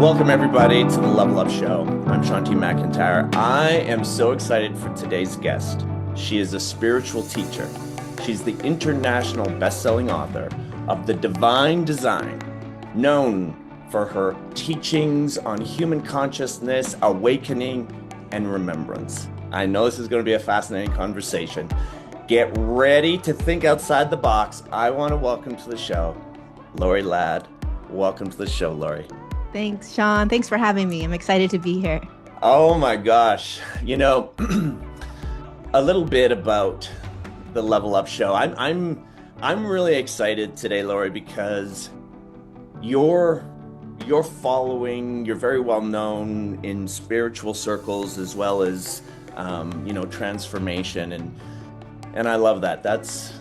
Welcome, everybody, to the Level Up Show. I'm Shanti McIntyre. I am so excited for today's guest. She is a spiritual teacher. She's the international best-selling author of The Divine Design, known for her teachings on human consciousness, awakening, and remembrance. I know this is going to be a fascinating conversation. Get ready to think outside the box. I want to welcome to the show, Lorie Ladd. Welcome to the show, Lorie. Thanks, Sean. Thanks for having me. I'm excited to be here. Oh my gosh. A little bit about the Level Up Show. I'm really excited today, Lorie, because you're following, you're very well known in spiritual circles as well as transformation, and I love that. That's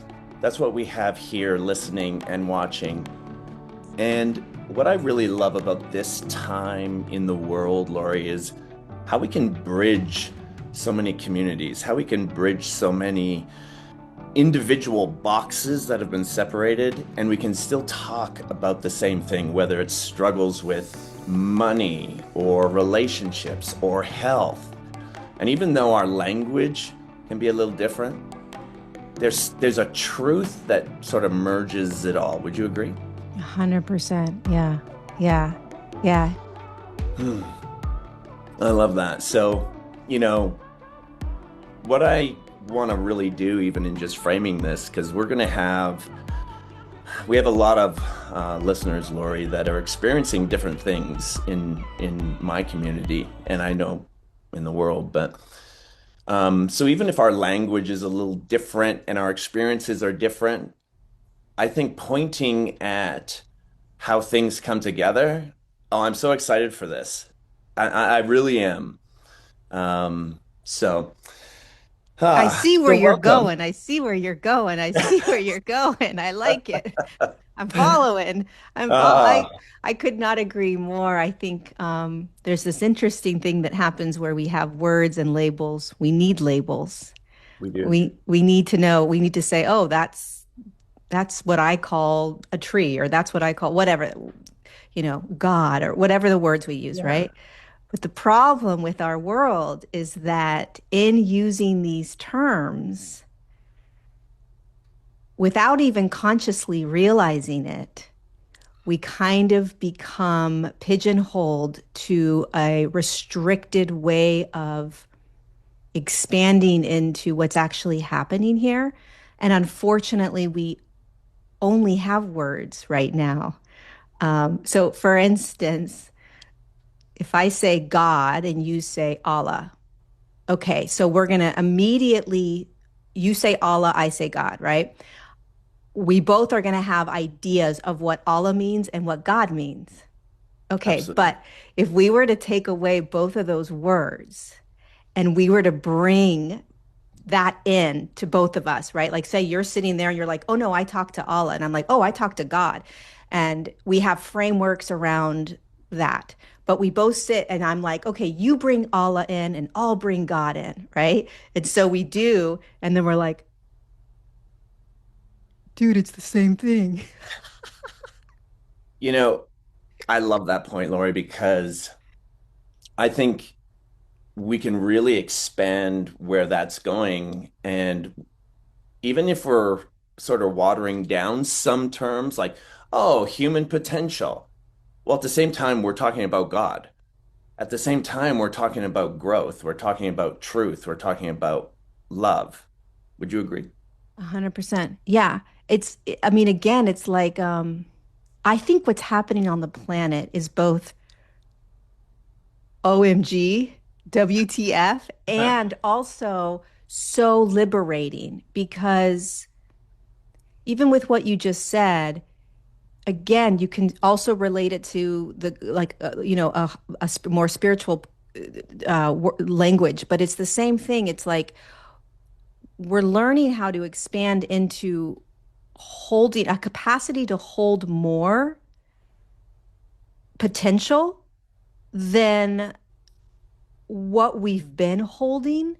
what we have here, listening and watching. And what I really love about this time in the world, Lorie, is how we can bridge so many communities, how we can bridge so many individual boxes that have been separated, and we can still talk about the same thing, whether it's struggles with money or relationships or health. And even though our language can be a little different, there's a truth that sort of merges it all. Would you agree? 100%. Yeah. Yeah. Yeah. I love that. So, what I want to really do, even in just framing this, because we have a lot of listeners, Lorie, that are experiencing different things in my community, and I know in the world. But so even if our language is a little different and our experiences are different, I think pointing at how things come together. Oh, I'm so excited for this. I really am. So, I see where so you're welcome. going. I see where you're going. I see where you're going. I like it. I'm following. Ah, I could not agree more. I think there's this interesting thing that happens where we have words and labels. We need labels. we do. We need to know. We need to say, oh, that's what I call a tree, or that's what I call whatever, God, or whatever the words we use, Yeah. right? But the problem with our world is that in using these terms, without even consciously realizing it, we kind of become pigeonholed to a restricted way of expanding into what's actually happening here. And unfortunately, we only have words right now. So, for instance, if I say God and you say Allah, okay, so we're going to immediately, you say Allah, I say God, right? We both are going to have ideas of what Allah means and what God means. Okay, Absolutely. but if we were to take away both of those words and we were to bring that in to both of us, right? Like, say you're sitting there and you're like, oh no, I talk to Allah. And I'm like, oh, I talk to God. And we have frameworks around that. But we both sit and I'm like, okay, you bring Allah in and I'll bring God in, right? And so we do. And then we're like, dude, it's the same thing. You know, I love that point, Lorie, because I think we can really expand where that's going. And even if we're sort of watering down some terms like, oh, human potential. Well, at the same time, we're talking about God. At the same time, we're talking about growth. We're talking about truth. We're talking about love. Would you agree? 100%. Yeah. I mean, again, it's like, I think what's happening on the planet is both OMG, WTF, and also so liberating because even with what you just said, again, you can also relate it to the more spiritual language, but it's the same thing. It's like we're learning how to expand into holding a capacity to hold more potential than what we've been holding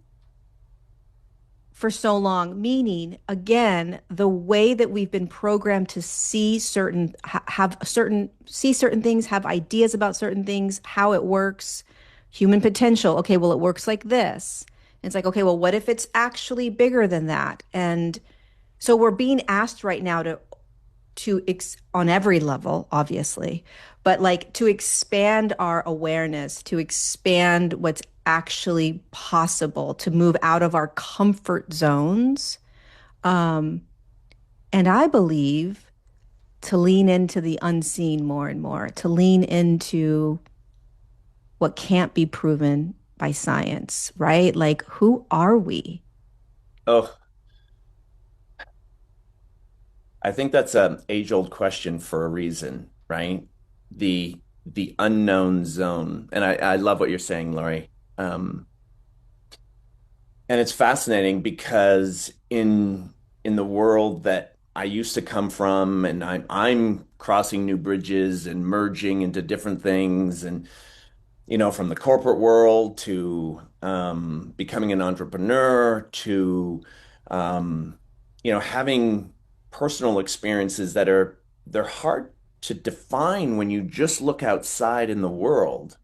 for so long, meaning again, the way that we've been programmed to see certain have certain see certain things, have ideas about certain things, how it works, human potential. Okay, well, it works like this. And it's like, okay, well, what if it's actually bigger than that? And so we're being asked right now on every level, obviously, but like to expand our awareness, to expand what's actually possible, to move out of our comfort zones. Um, and I believe to lean into the unseen more and more, to lean into what can't be proven by science, right? Like, who are we? Oh, I think that's an age-old question for a reason, right? The unknown zone. And I love what you're saying, Lorie. And it's fascinating because in the world that I used to come from, and I'm crossing new bridges and merging into different things, and from the corporate world to becoming an entrepreneur to having personal experiences that they're hard to define when you just look outside in the world.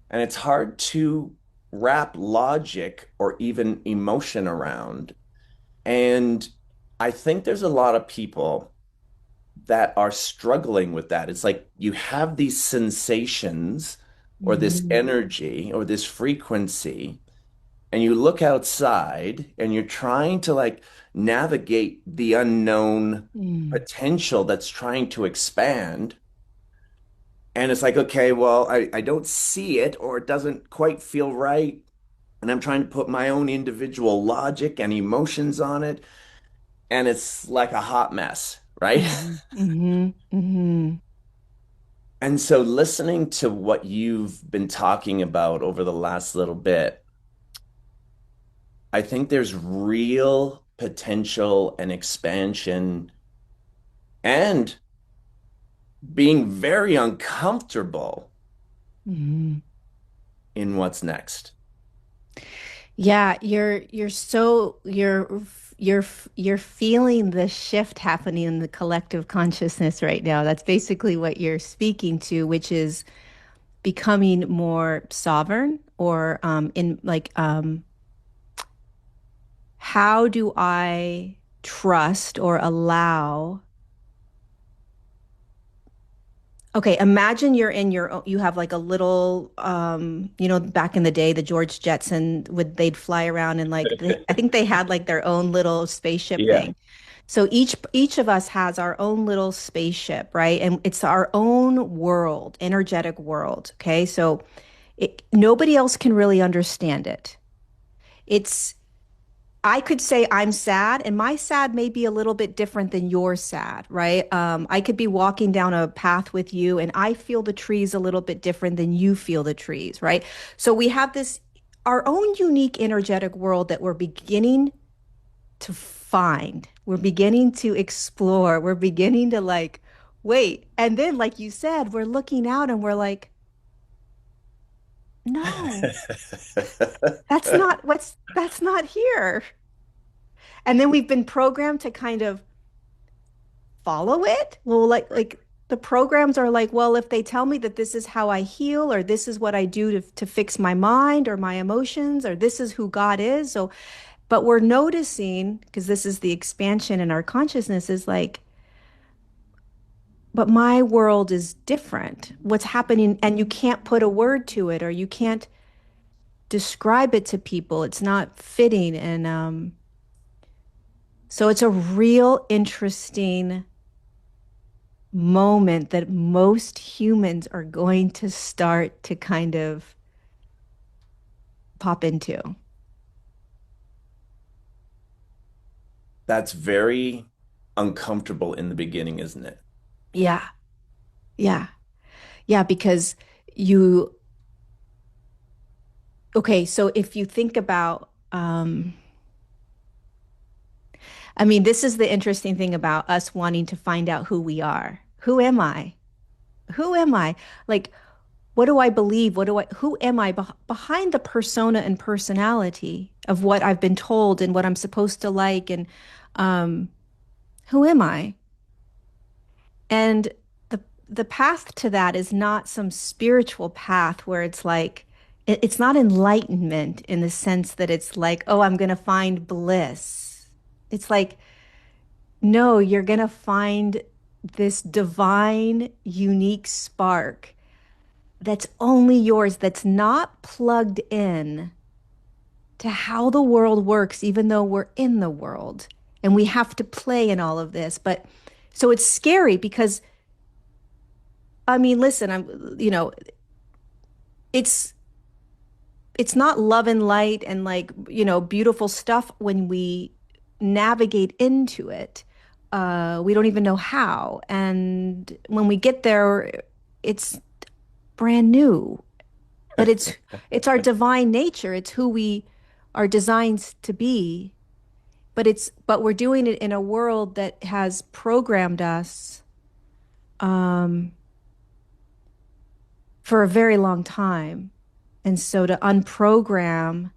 And it's hard to wrap logic or even emotion around. And I think there's a lot of people that are struggling with that. It's like you have these sensations or this Mm, energy or this frequency, and you look outside and you're trying to like navigate the unknown mm, potential that's trying to expand. And it's like, okay, well, I don't see it or it doesn't quite feel right. And I'm trying to put my own individual logic and emotions on it. And it's like a hot mess, right? mhm, mhm, mhm, And so listening to what you've been talking about over the last little bit, I think there's real potential and expansion and being very uncomfortable mhm. in what's next. Yeah, you're feeling the shift happening in the collective consciousness right now. That's basically what you're speaking to, which is becoming more sovereign or in like how do I trust or allow. Okay, imagine you're in you have like a little, back in the day, the George Jetson they'd fly around and like, I think they had like their own little spaceship Yeah, thing. So each of us has our own little spaceship, right? And it's our own world, energetic world. Okay. So nobody else can really understand it. It's I could say I'm sad, and my sad may be a little bit different than your sad, right? I could be walking down a path with you, and I feel the trees a little bit different than you feel the trees, right? So we have this, our own unique energetic world that we're beginning to find. We're beginning to explore. We're beginning to like, wait. And then, like you said, we're looking out and we're like, no, that's not here. And then we've been programmed to kind of follow it. Well, like the programs are like, well, if they tell me that this is how I heal, or this is what I do to fix my mind or my emotions, or this is who God is. So, but we're noticing, because this is the expansion in our consciousness, is like, but my world is different. What's happening, and you can't put a word to it, or you can't describe it to people. It's not fitting. And so it's a real interesting moment that most humans are going to start to kind of pop into. that's very uncomfortable in the beginning, isn't it? Yeah. Yeah. Yeah. Because you, okay. So if you think about, I mean, this is the interesting thing about us wanting to find out who we are. Who am I? Who am I? Like, what do I believe? Who am I behind the persona and personality of what I've been told and what I'm supposed to like? And um, who am I? And the the path to that is not some spiritual path where it's like it's not enlightenment in the sense that it's like, oh, I'm going to find bliss. It's like, no, you're going to find this divine, unique spark that's only yours, that's not plugged in to how the world works, even though we're in the world and we have to play in all of this. But so it's scary because, I mean, listen, it's it's not love and light and like, beautiful stuff when we navigate into it. We don't even know how. And when we get there, it's brand new. But it's our divine nature. It's who we are designed to be. But we're doing it in a world that has programmed us um, for a very long time. And so to unprogram,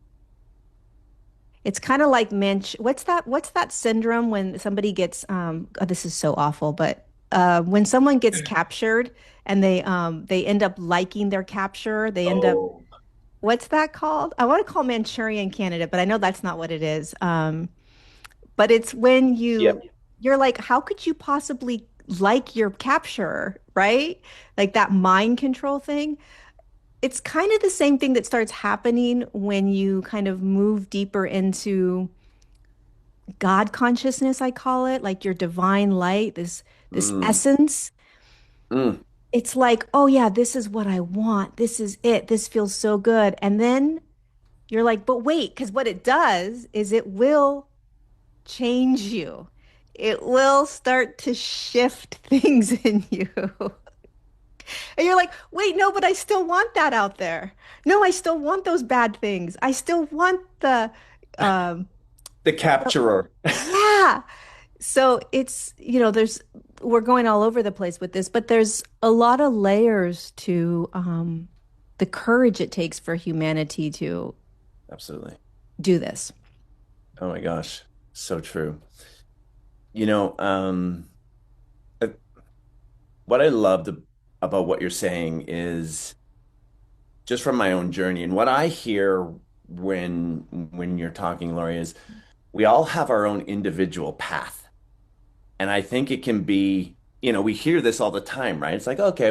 it's kind of like what's that syndrome when somebody gets oh, this is so awful, but when someone gets captured and they end up liking their capture, they end up Oh, what's that called? I want to call Manchurian candidate, but I know that's not what it is. But it's when yep. you're like, how could you possibly like your capturer, right? Like that mind control thing. It's kind of the same thing that starts happening when you kind of move deeper into God consciousness, I call it, like your divine light, this Mm, essence. mm. It's like, oh yeah, this is what I want. This is it. This feels so good. And then you're like, but wait, because what it does is it will change you. It will start to shift things in you. And you're like, wait, no, but I still want that out there. No, I still want those bad things. I still want um, The capturer. yeah. So we're going all over the place with this, but there's a lot of layers to the courage it takes for humanity to Absolutely. do this. Oh my gosh. So true. You know, uh, what I loved about what you're saying is just from my own journey and what I hear when you're talking, Lorie, is we all have our own individual path. And I think it can be, we hear this all the time, right? It's like, okay,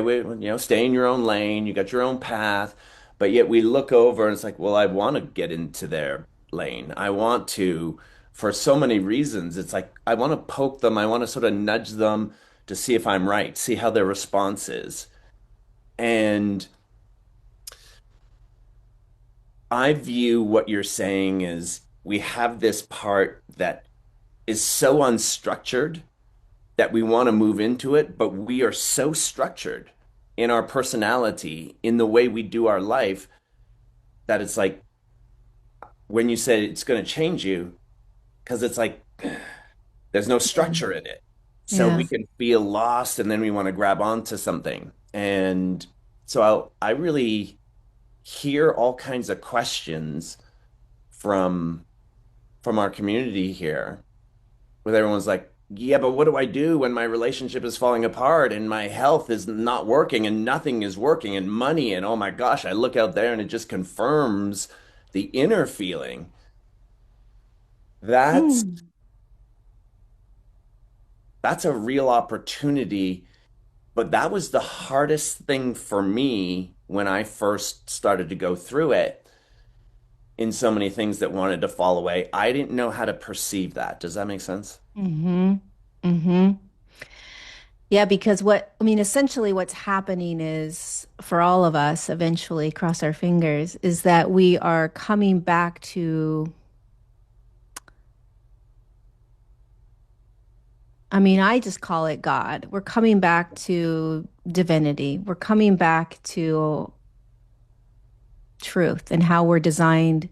stay in your own lane, you got your own path, but yet we look over and it's like, well, I want to get into their lane. I want to, for so many reasons. It's like I want to poke them, I want to sort of nudge them to see if I'm right, see how their response is. And I view what you're saying as we have this part that is so unstructured that we want to move into it, but we are so structured in our personality, in the way we do our life, that it's like when you said it's going to change you, because it's like there's no Yeah. structure in it. So we Yeah. can feel lost and then we want to grab onto something. And so I really hear all kinds of questions from from our community here where everyone's like, yeah, but what do I do when my relationship is falling apart and my health is not working and nothing is working and money and oh my gosh, I look out there and it just confirms the inner feeling. That's Mm. that's a real opportunity, but that was the hardest thing for me when I first started to go through it in so many things that wanted to fall away. I didn't know how to perceive that. Does that make sense? Mm-hmm. Mm-hmm. Yeah, because I mean, essentially what's happening is for all of us, eventually, cross our fingers, is that we are coming back to, I mean, I just call it God. We're coming back to divinity. We're coming back to truth and how we're designed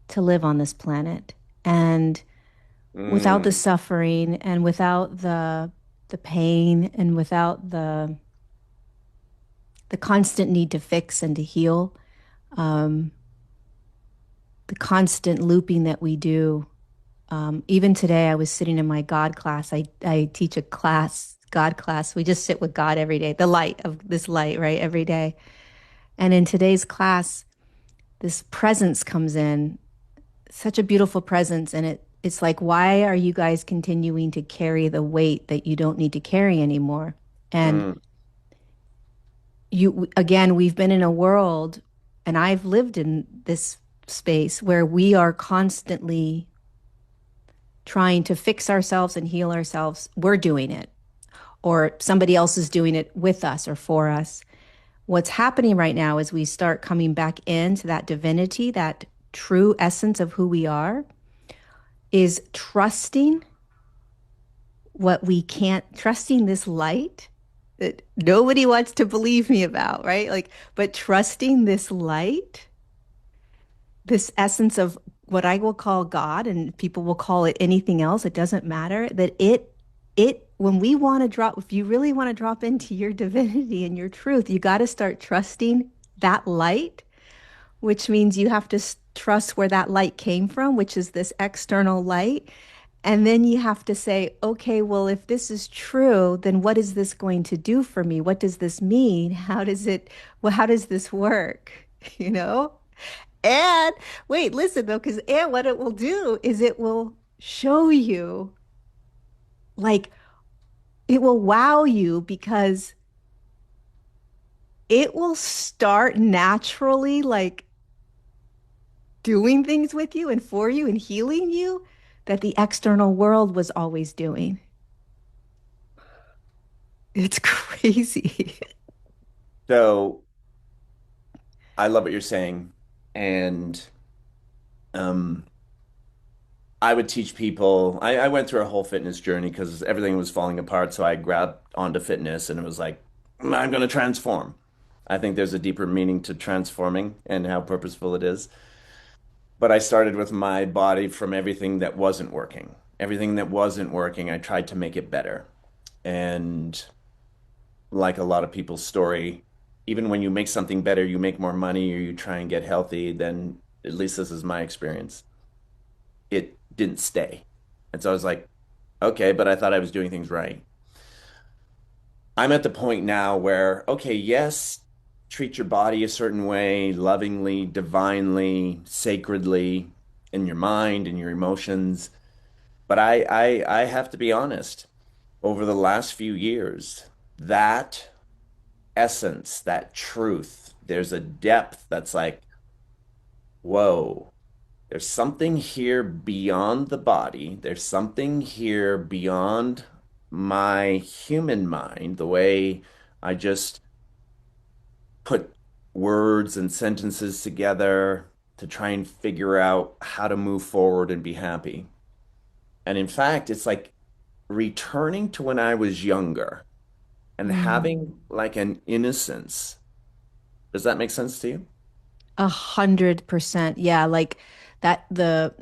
to live on this planet. And without the Mm, suffering and without the pain and without the the constant need to fix and to heal, um, the constant looping that we do. Even today, I was sitting in my God class. I teach a class, God class. We just sit with God every day, the light of this light, right? Every day. And in today's class, this presence comes in, such a beautiful presence. And it's like, why are you guys continuing to carry the weight that you don't need to carry anymore? And Mm, you, again, we've been in a world, and I've lived in this space where we are constantly trying to fix ourselves and heal ourselves. We're doing it, or somebody else is doing it with us or for us. What's happening right now is we start coming back into that divinity, that true essence of who we are, is trusting what we can't, trusting this light that nobody wants to believe me about, right? Like, but trusting this light, this essence of what I will call God, and people will call it anything else, it doesn't matter, that when we want to drop, if you really want to drop into your divinity and your truth, you got to start trusting that light, which means you have to trust where that light came from, which is this external light. And then you have to say, okay, well, if this is true, then what is this going to do for me? What does this mean? How does this work? You know? And wait, listen though, because and what it will do is it will show you, like, it will wow you because it will start naturally, like, doing things with you and for you and healing you that the external world was always doing. It's crazy. so I love what you're saying. And um, I would teach people. I went through a whole fitness journey because everything was falling apart. So I grabbed onto fitness and it was like, I'm going to transform. I think there's a deeper meaning to transforming and how purposeful it is. But I started with my body from everything that wasn't working. Everything that wasn't working, I tried to make it better. And like a lot of people's story, even when you make something better, you make more money or you try and get healthy, then at least this is my experience. It didn't stay. And so I was like, okay, but I thought I was doing things right. I'm at the point now where, okay, yes, treat your body a certain way, lovingly, divinely, sacredly, in your mind and your emotions. But I have to be honest, over the last few years, that essence, that truth, there's a depth that's like, whoa, there's something here beyond the body. There's something here beyond my human mind, the way I just put words and sentences together to try and figure out how to move forward and be happy. And in fact, it's like returning to when I was younger and Mm. having like an innocence. Does that make sense to you? 100%. Yeah, like that the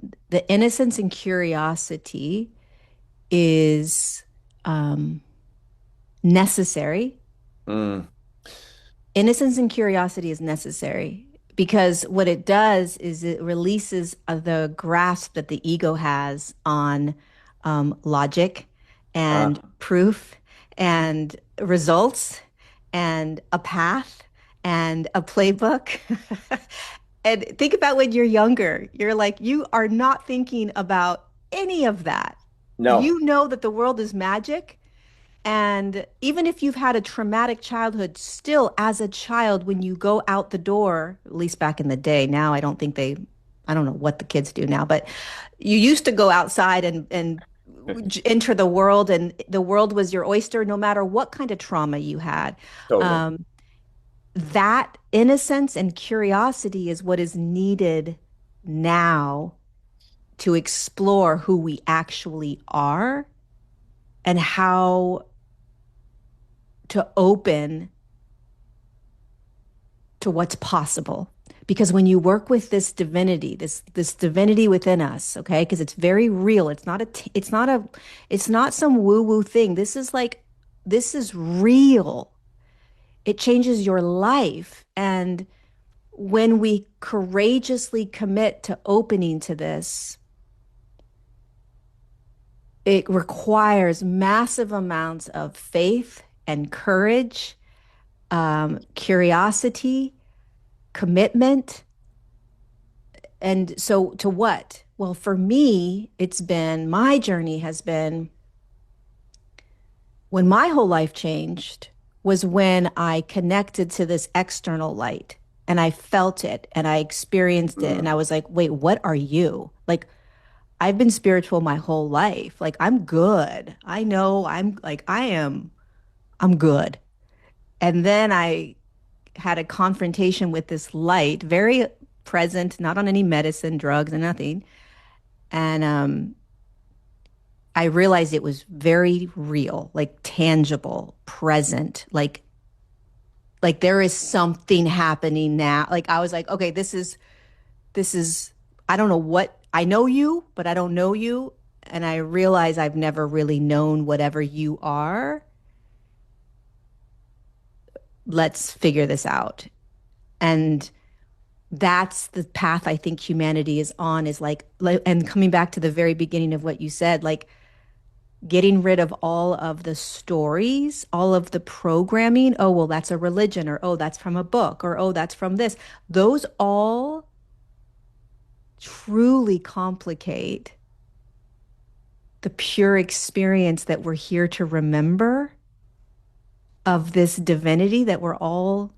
innocence and curiosity is um necessary. Mm, Innocence and curiosity is necessary because what it does is it releases the grasp that the ego has on logic and uh, proof and results and a path and a playbook. And think about when you're younger, you're like, you are not thinking about any of that. no, You know that the world is magic, and even if you've had a traumatic childhood, still as a child, when you go out the door, at least back in the day, now I don't think I don't know what the kids do now, but you used to go outside and enter the world, and the world was your oyster, no matter what kind of trauma you had. totally. Um, that innocence and curiosity is what is needed now to explore who we actually are and how to open to what's possible. Because when you work with this divinity, this divinity within us, okay, because it's very real. It's not some woo-woo thing. This is real. it changes your life. And when we courageously commit to opening to this, it requires massive amounts of faith and courage, curiosity, commitment. And so, to what? Well, for me, it's been my journey has been when my whole life changed was when I connected to this external light and I felt it and I experienced it. And I Mm. was like, wait, what are you? Like, I've been spiritual my whole life. Like, I'm good. I know I'm good. And then I had a confrontation with this light, very present, not on any medicine, drugs, and nothing. And I realized it was very real, like tangible, present, like there is something happening now. Like I was like, okay, this is I don't know what I know you, but I don't know you. And I realize I've never really known whatever you are. Let's figure this out. And that's the path I think humanity is on is and coming back to the very beginning of what you said, like getting rid of all of the stories, all of the programming. Oh, well, that's a religion, or oh, that's from a book, or oh, that's from this. Those all truly complicate the pure experience that we're here to remember of this divinity that we're all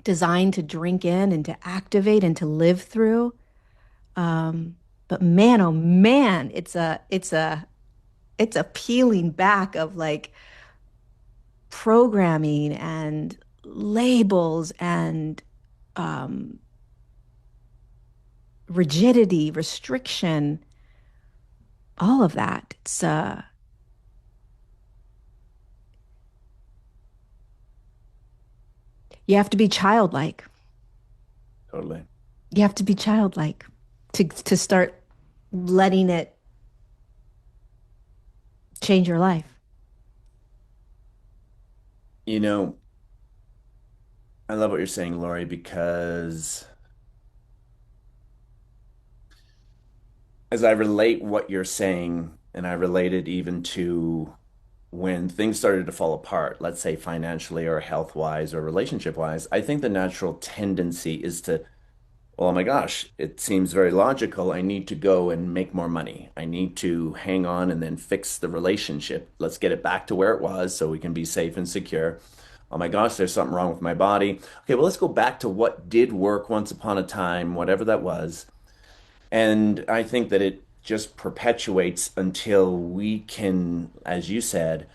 designed to drink in and to activate and to live through. But man, oh man, it's a peeling back of like programming and labels and um, rigidity, restriction, all of that. You have to be childlike. Totally. You have to be childlike to start letting it change your life. You know, I love what you're saying, Lorie, because as I relate what you're saying, and I relate it even to when things started to fall apart, let's say financially or health wise or relationship wise, I think the natural tendency is to, oh my gosh, it seems very logical. I need to go and make more money. I need to hang on and then fix the relationship. Let's get it back to where it was so we can be safe and secure. Oh my gosh, there's something wrong with my body. Okay, well, let's go back to what did work once upon a time, whatever that was. And I think that it just perpetuates until we can, as you said,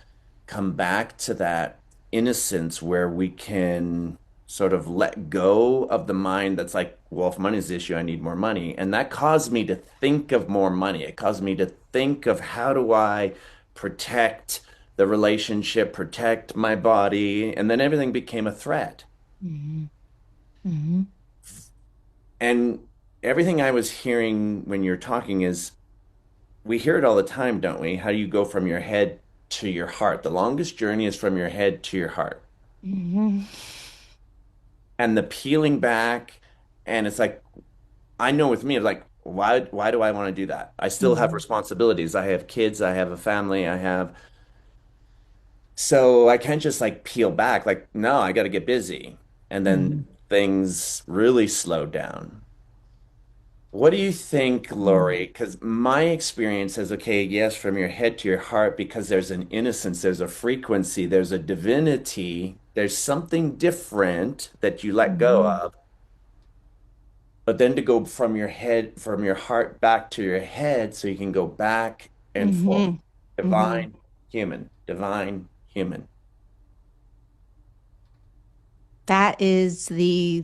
come back to that innocence where we can sort of let go of the mind that's like, well, if money's the issue, I need more money. And that caused me to think of more money. It caused me to think of how do I protect the relationship, protect my body, and then everything became a threat. Hmm. Hmm. And everything I was hearing when you're talking is we hear it all the time, don't we? How do you go from your head to your heart? The longest journey is from your head to your heart. Hmm. And the peeling back, and it's like, I know with me, it's like, why do I want to do that? I still have Hmm. responsibilities. I have kids, I have a family, I have, so I can't just like peel back, like, no, I got to get busy. And then Hmm. things really slow down. What do you think, Hmm. Lorie? Because my experience is okay, yes, from your head to your heart, because there's an innocence, there's a frequency, there's a divinity, there's something different that you let go Hmm. of. But then to go from your head, from your heart back to your head, so you can go back and forth. Hmm. Hmm. Divine, human, divine, human. That is the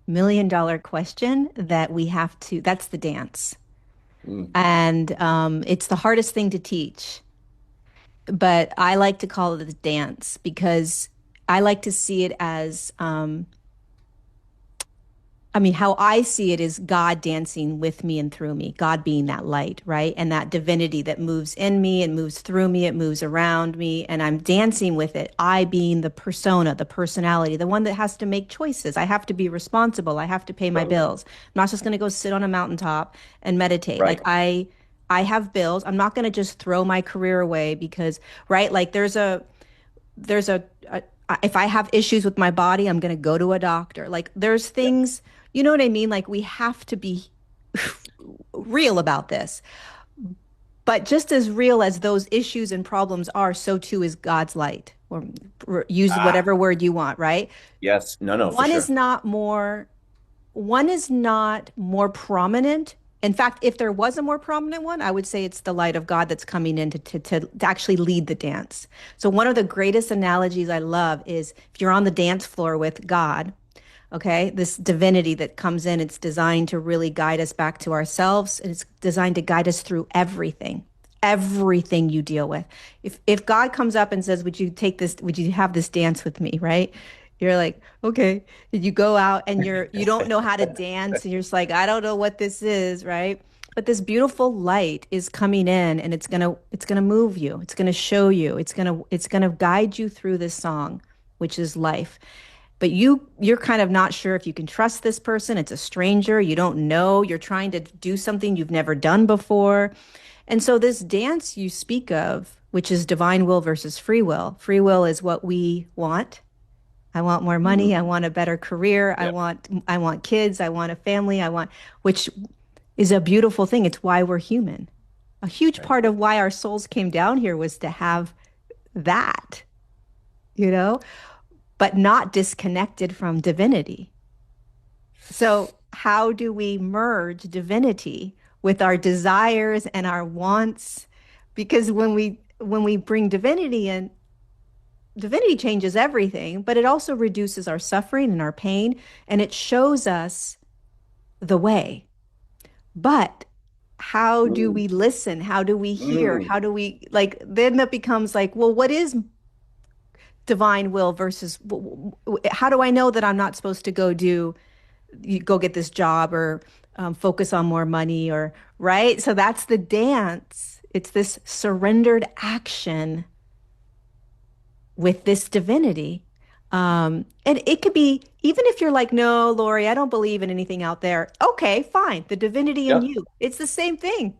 million-dollar question that we have to, that's the dance. Mm. And it's the hardest thing to teach. But I like to call it a dance because I like to see it as I mean, how I see it is God dancing with me and through me, God being that light, right? And that divinity that moves in me and moves through me, it moves around me, and I'm dancing with it. I being the persona, the personality, the one that has to make choices. I have to be responsible. I have to pay my Totally. bills. I'm not just going to go sit on a mountaintop and meditate. Right. I have bills. I'm not going to just throw my career away because, right? Like there's a if I have issues with my body, I'm going to go to a doctor. Like there's Yeah. things, you know what I mean? Like we have to be real about this. But just as real as those issues and problems are, so too is God's light, or use Ah, whatever word you want, right? yes. No, no, for One is sure. not more one is not more prominent. In fact, if there was a more prominent one, I would say it's the light of God that's coming in to actually lead the dance. So, one of the greatest analogies I love is if you're on the dance floor with God, okay, this divinity that comes in, it's designed to really guide us back to ourselves, and it's designed to guide us through everything you deal with. If God comes up and says, would you have this dance with me, right? You're like, okay. You go out and you don't know how to dance and you're just like, I don't know what this is, right? But this beautiful light is coming in and it's gonna move you. It's gonna show you. It's gonna guide you through this song, which is life. But you're kind of not sure if you can trust this person. It's a stranger. You don't know. You're trying to do something you've never done before. And so this dance you speak of, which is divine will versus free will. Free will is what we want. I want more money. I Mhm. want a better career. I Yeah. want I want kids. I want a family. Which is a beautiful thing. It's why we're human. A huge Right. part of why our souls came down here was to have that, you know, but not disconnected from divinity. So, how do we merge divinity with our desires and our wants? Because when we bring divinity in, divinity changes everything, but it also reduces our suffering and our pain, and it shows us the way. But how do Mm, we listen? How do we hear? mm. How do we like then that becomes like, well, what is divine will versus how do I know that I'm not supposed to go get this job or focus on more money or right? So that's the dance. It's this surrendered action with this divinity. And it could be, even if you're like, no, Lorie, I don't believe in anything out there. Okay, fine. The divinity in Yep. you. It's the same thing.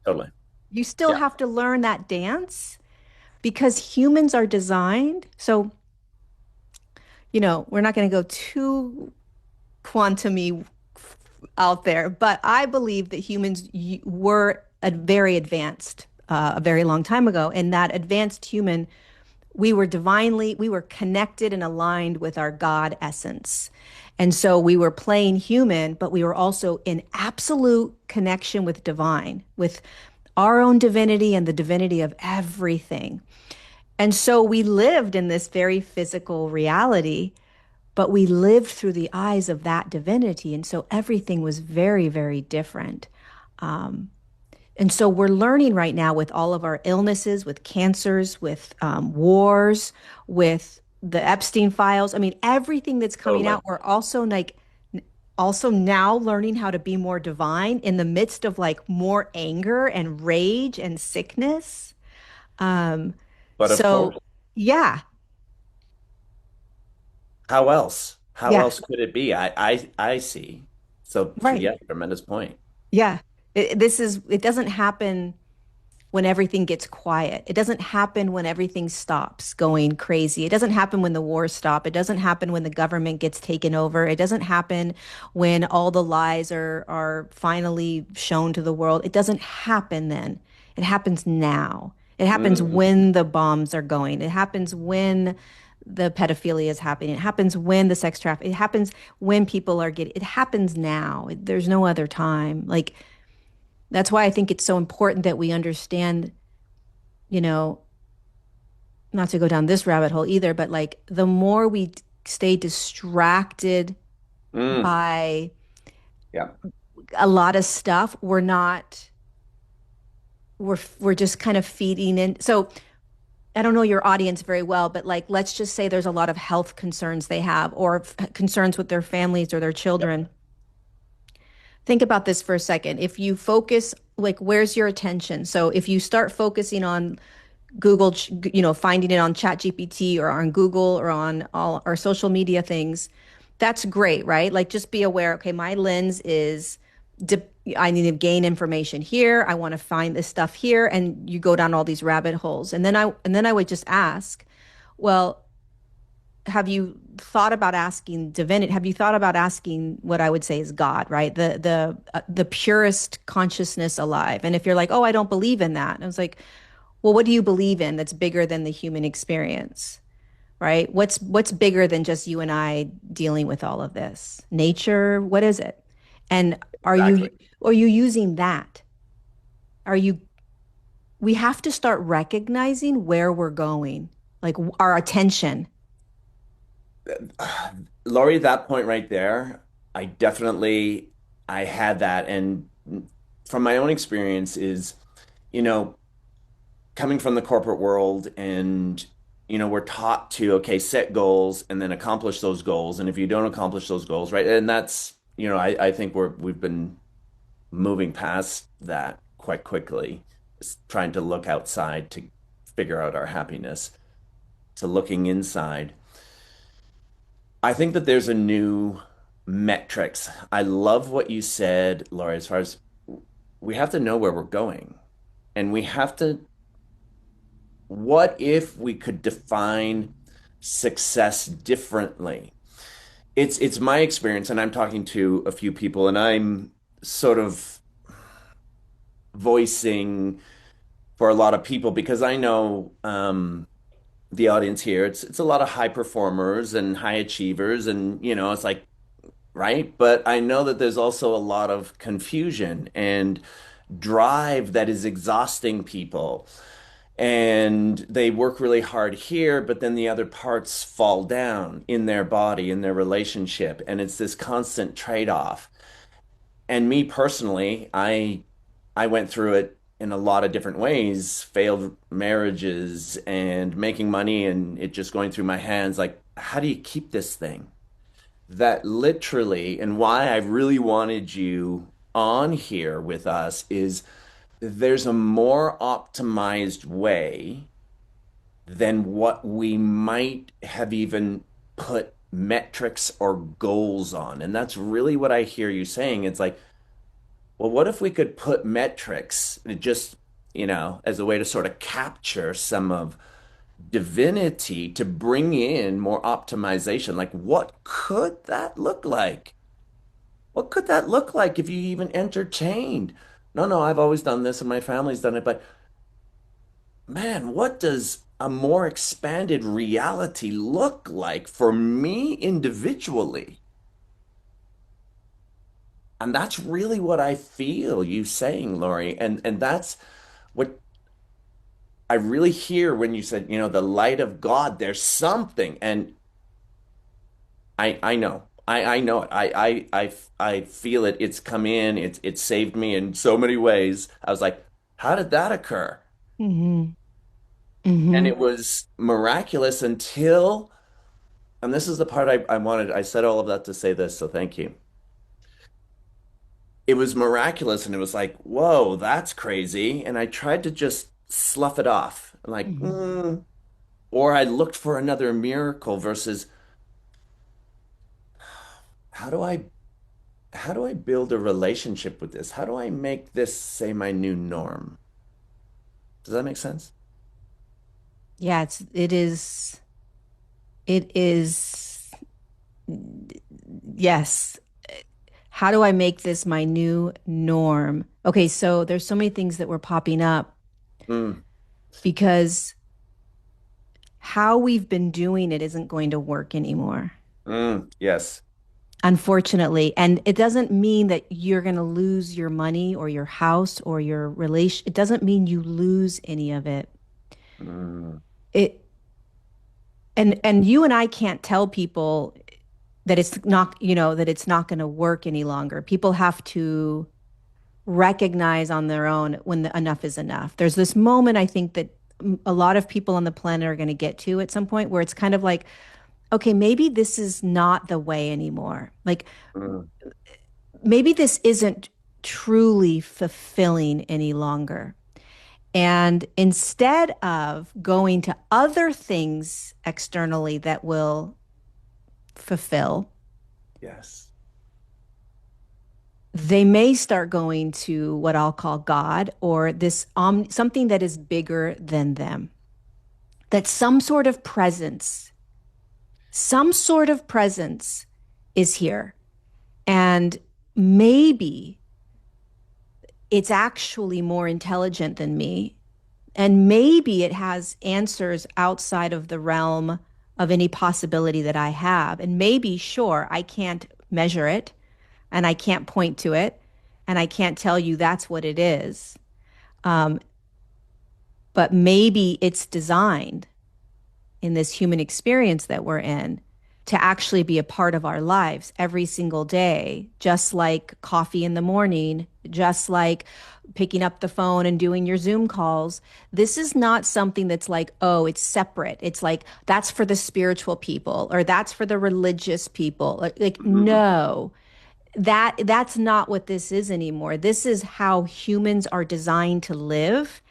Totally. You still Yeah. have to learn that dance because humans are designed. So, we're not going to go too quantum out there, but I believe that humans were very advanced a very long time ago. And that advanced human, we were connected and aligned with our God essence. And so we were playing human, but we were also in absolute connection with divine, with our own divinity and the divinity of everything. And so we lived in this very physical reality, but we lived through the eyes of that divinity. And so everything was very, very different. And so we're learning right now with all of our illnesses, with cancers, with wars, with the Epstein files. I mean, everything that's coming Totally. out, we're also now learning how to be more divine in the midst of like more anger and rage and sickness. Um, But of so course, yeah, how else? How yeah, else could it be? I see. So right. yeah, tremendous point. Yeah. It doesn't happen when everything gets quiet. It doesn't happen when everything stops going crazy. It doesn't happen when the wars stop. It doesn't happen when the government gets taken over. It doesn't happen when all the lies are finally shown to the world. It doesn't happen then. It happens now. It happens Mm. when the bombs are going. It happens when the pedophilia is happening. It happens when the sex trafficking. It happens when people are getting. It happens now. There's no other time. Like that's why I think it's so important that we understand, you know, not to go down this rabbit hole either, but like the more we stay distracted Mm. by Yeah. a lot of stuff, we're just kind of feeding in. So I don't know your audience very well, but like let's just say there's a lot of health concerns they have or concerns with their families or their Yep. children. Think about this for a second. If you focus, like, where's your attention? So if you start focusing on Google, finding it on ChatGPT or on Google or on all our social media things, that's great, right? Like, just be aware, okay, my lens is, I need to gain information here. I want to find this stuff here. And you go down all these rabbit holes. And then I would just ask, well, have you thought about asking divinity? Have you thought about asking what I would say is God, right? The purest consciousness alive. And if you're like, oh, I don't believe in that, I was like, well, what do you believe in that's bigger than the human experience, right? What's bigger than just you and I dealing with all of this? Nature, what is it? And Exactly. are you using that? Are you We have to start recognizing where we're going, like our attention. Laurie, that point right there, I definitely I had that, and from my own experience is, you know, coming from the corporate world, and we're taught to, okay, set goals and then accomplish those goals, and if you don't accomplish those goals, right, and that's, I think we've been moving past that quite quickly, trying to look outside to figure out our happiness, to looking inside. I think that there's a new metrics. I love what you said, Laurie, as far as we have to know where we're going. And we have to, what if we could define success differently? It's my experience, and I'm talking to a few people, and I'm sort of voicing for a lot of people because I know the audience here, it's a lot of high performers and high achievers, and it's like, right? But I know that there's also a lot of confusion and drive that is exhausting people. And they work really hard here, but then the other parts fall down in their body, in their relationship. And it's this constant trade-off. And me personally, I went through it in a lot of different ways, failed marriages and making money and it just going through my hands. Like, how do you keep this thing? That literally, and why I really wanted you on here with us is there's a more optimized way than what we might have even put metrics or goals on. And that's really what I hear you saying. It's like, well, what if we could put metrics just, as a way to sort of capture some of divinity to bring in more optimization? Like, what could that look like? What could that look like if you even entertained? No, no, I've always done this and my family's done it, but man, what does a more expanded reality look like for me individually? And that's really what I feel you saying, Laurie. And that's what I really hear when you said, the light of God, there's something. And I know. I know it. I feel it. It's come in. It's saved me in so many ways. I was like, how did that occur? Hmm. And Hmm. it was miraculous until, and this is the part I wanted. I said all of that to say this, so thank you. It was miraculous and it was like, whoa, that's crazy. And I tried to just slough it off. Like, Hmm. or I looked for another miracle versus how do I how do I build a relationship with this? How do I make this, say, my new norm? Does that make sense? Yeah, it is, yes. How do I make this my new norm? Okay, so there's so many things that were popping up Mm, because how we've been doing it isn't going to work anymore, yes. unfortunately. And it doesn't mean that you're going to lose your money or your house or your relation. It doesn't mean you lose any of it. Mm, It and you and I can't tell people that it's not, that it's not going to work any longer. People have to recognize on their own when enough is enough. There's this moment I think that a lot of people on the planet are going to get to at some point where it's kind of like, okay, maybe this is not the way anymore. Like, mm, maybe this isn't truly fulfilling any longer. And instead of going to other things externally that will fulfill, Yes. they may start going to what I'll call God or this something that is bigger than them. That some sort of presence is here. And maybe it's actually more intelligent than me. And maybe it has answers outside of the realm of any possibility that I have. And maybe, sure, I can't measure it and I can't point to it and I can't tell you that's what it is. Um, but maybe it's designed in this human experience that we're in to actually be a part of our lives every single day, just like coffee in the morning, just like picking up the phone and doing your Zoom calls. This is not something that's like, oh, it's separate. It's like that's for the spiritual people or that's for the religious people. Like Mhm. no, that's not what this is anymore. This is how humans are designed to live.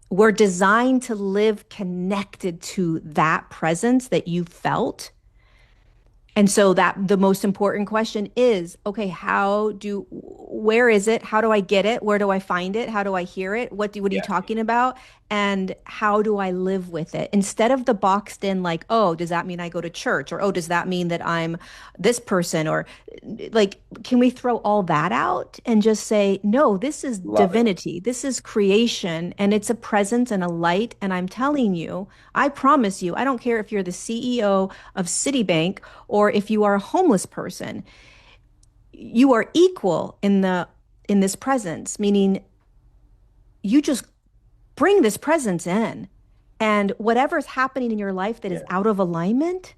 We're designed to live connected to that presence that you felt. And so that the most important question is, okay, where is it? How do I get it? Where do I find it? How do I hear it? What are you Yeah. talking about? And how do I live with it? Instead of the boxed in like, oh, does that mean I go to church? Or oh, does that mean that I'm this person? Or like, can we throw all that out and just say, no, this is Love it. divinity. This is creation and it's a presence and a light. And I'm telling you, I promise you, I don't care if you're the CEO of Citibank or if you are a homeless person, you are equal in this presence, meaning you just bring this presence in. And whatever's happening in your life that is Yeah. out of alignment,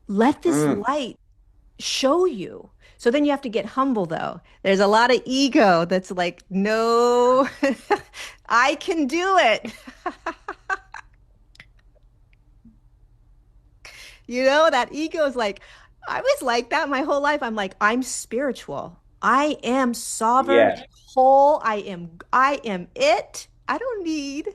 let this Mm. light show you. So then you have to get humble though. There's a lot of ego that's like, no, I can do it. That ego is like, I was like that my whole life. I'm like, I'm spiritual. I am sovereign, Yeah. whole. I am it. I don't need.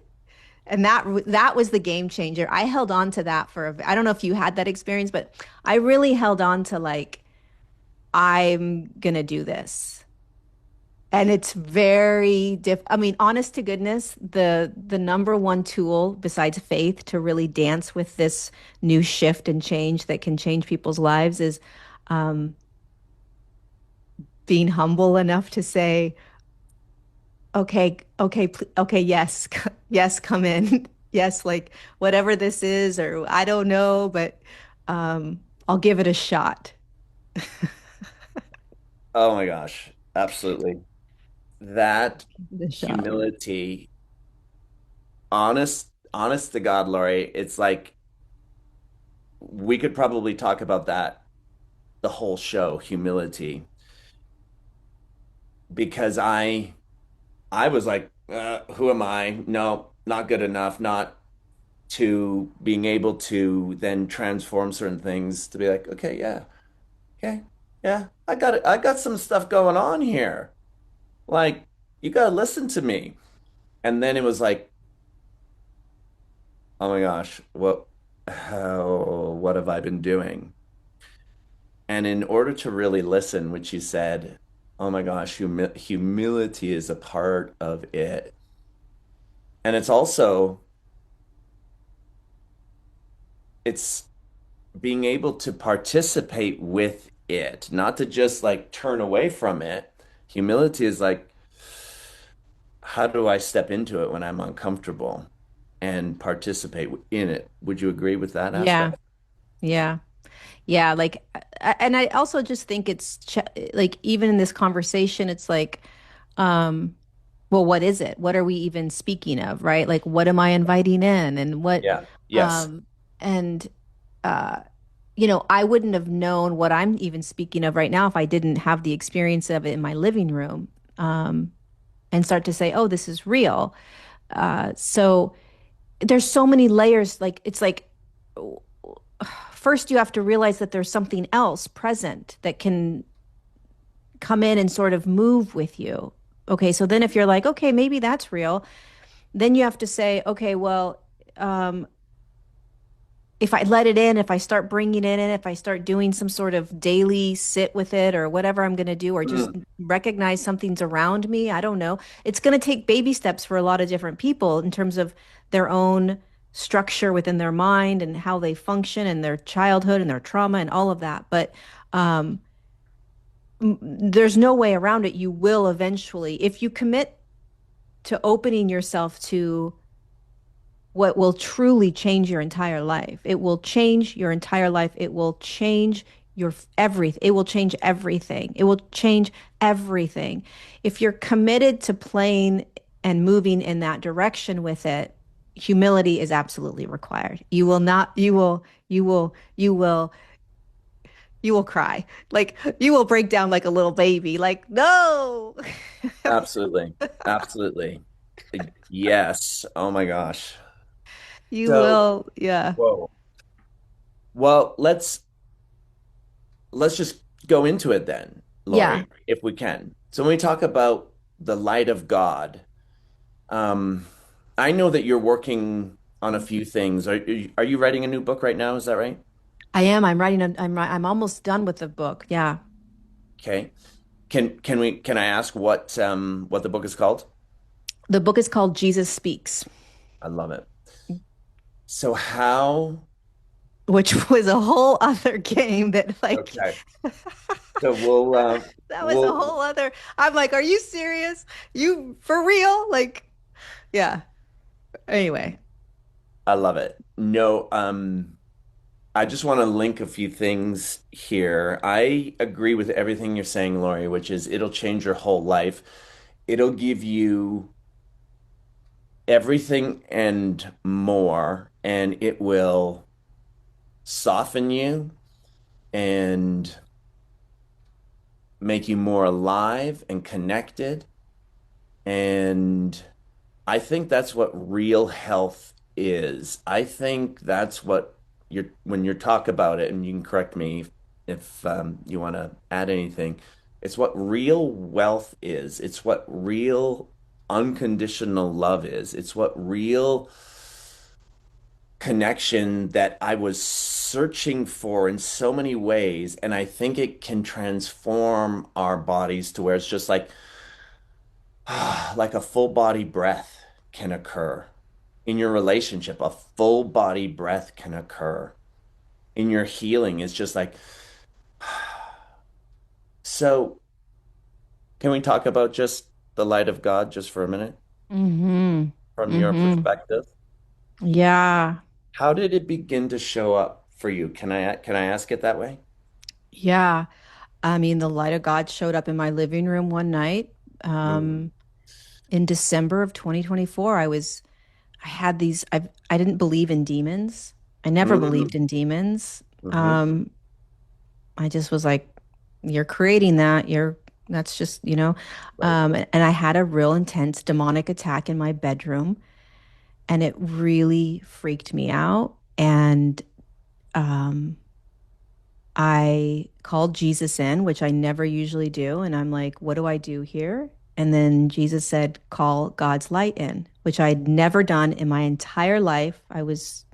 And that was the game changer. I held on to that I don't know if you had that experience, but I really held on to like, I'm gonna do this. And it's very I mean, honest to goodness, the number one tool besides faith to really dance with this new shift and change that can change people's lives is um, being humble enough to say, okay, okay, okay, yes, yes, come in. Yes, like whatever this is, or I don't know, but I'll give it a shot. Oh my gosh. Absolutely. That The shot. humility, honest to God, Laurie, it's like we could probably talk about that the whole show, humility, because I was like, who am I? No, not good enough, not to being able to then transform certain things to be like, okay, yeah, okay, yeah, I got it. I got some stuff going on here. Like, you gotta listen to me. And then it was like, oh my gosh, what have I been doing? And in order to really listen, which you said, oh my gosh, humility is a part of it. And it's being able to participate with it, not to just like turn away from it. Humility is like, how do I step into it when I'm uncomfortable and participate in it? Would you agree with that Yeah, aspect? yeah. Yeah, like, and I also just think it's like even in this conversation, it's like, um, well, what is it? What are we even speaking of, right? Like, what am I inviting in, and Yeah. Yes. um, and uh, I wouldn't have known what I'm even speaking of right now if I didn't have the experience of it in my living room, and start to say, oh, this is real. So there's so many layers. Like, it's like first you have to realize that there's something else present that can come in and sort of move with you. Okay, so then if you're like, okay, maybe that's real, then you have to say, okay, well, um, if I let it in, if I start bringing it in, if I start doing some sort of daily sit with it or whatever I'm going to do, or just Mm, recognize something's around me, I don't know. It's going to take baby steps for a lot of different people in terms of their own structure within their mind and how they function and their childhood and their trauma and all of that. But um, there's no way around it. You will eventually, if you commit to opening yourself to what will truly change your entire life. It will change your entire life. It will change your everything. It will change everything. It will change everything. If you're committed to playing and moving in that direction with it, humility is absolutely required. You will not, you will cry. Like you will break down like a little baby. Like, no. absolutely. Absolutely. Yes. Oh my gosh. You So, will, yeah. whoa. Well, let's just go into it then, Yeah. Lorie, if we can. So when we talk about the light of God, um, I know that you're working on a few things. Are you writing a new book right now? Is that right? I am. I'm writing I'm almost done with the book. Yeah. Okay. Can I ask what the book is called? The book is called Jesus Speaks, I love it. So how which was a whole other game that like okay. So we'll that was a we'll whole other. I'm like, are you serious? You for real? Like, yeah. Anyway. I love it. No, I just want to link a few things here. I agree with everything you're saying, Lorie, which is it'll change your whole life. It'll give you everything and more, and it will soften you and make you more alive and connected. And I think that's what real health is. I think that's what you're when you talk about it, and you can correct me if you want to add anything. It's what real wealth is. It's what real unconditional love is. It's what real connection that I was searching for in so many ways, and I think it can transform our bodies to where it's just like like a full body breath can occur. In your relationship, a full body breath can occur. In your healing, it's just like, so can we talk about just the light of God just for a minute Mm-hmm. from your Mm-hmm. perspective? Yeah. How did it begin to show up for you? Can I ask it that way? Yeah. I mean, the light of God showed up in my living room one night. Mm, Um, in December of 2024. I had these, I didn't believe in demons. I never mm, believed in demons. mhm. Um, I just was like, you're creating that. That's just, Right. and I had a real intense demonic attack in my bedroom, and it really freaked me out. And um, I called Jesus in, which I never usually do. And I'm like, what do I do here? And then Jesus said, call God's light in, which I'd never done in my entire life. I was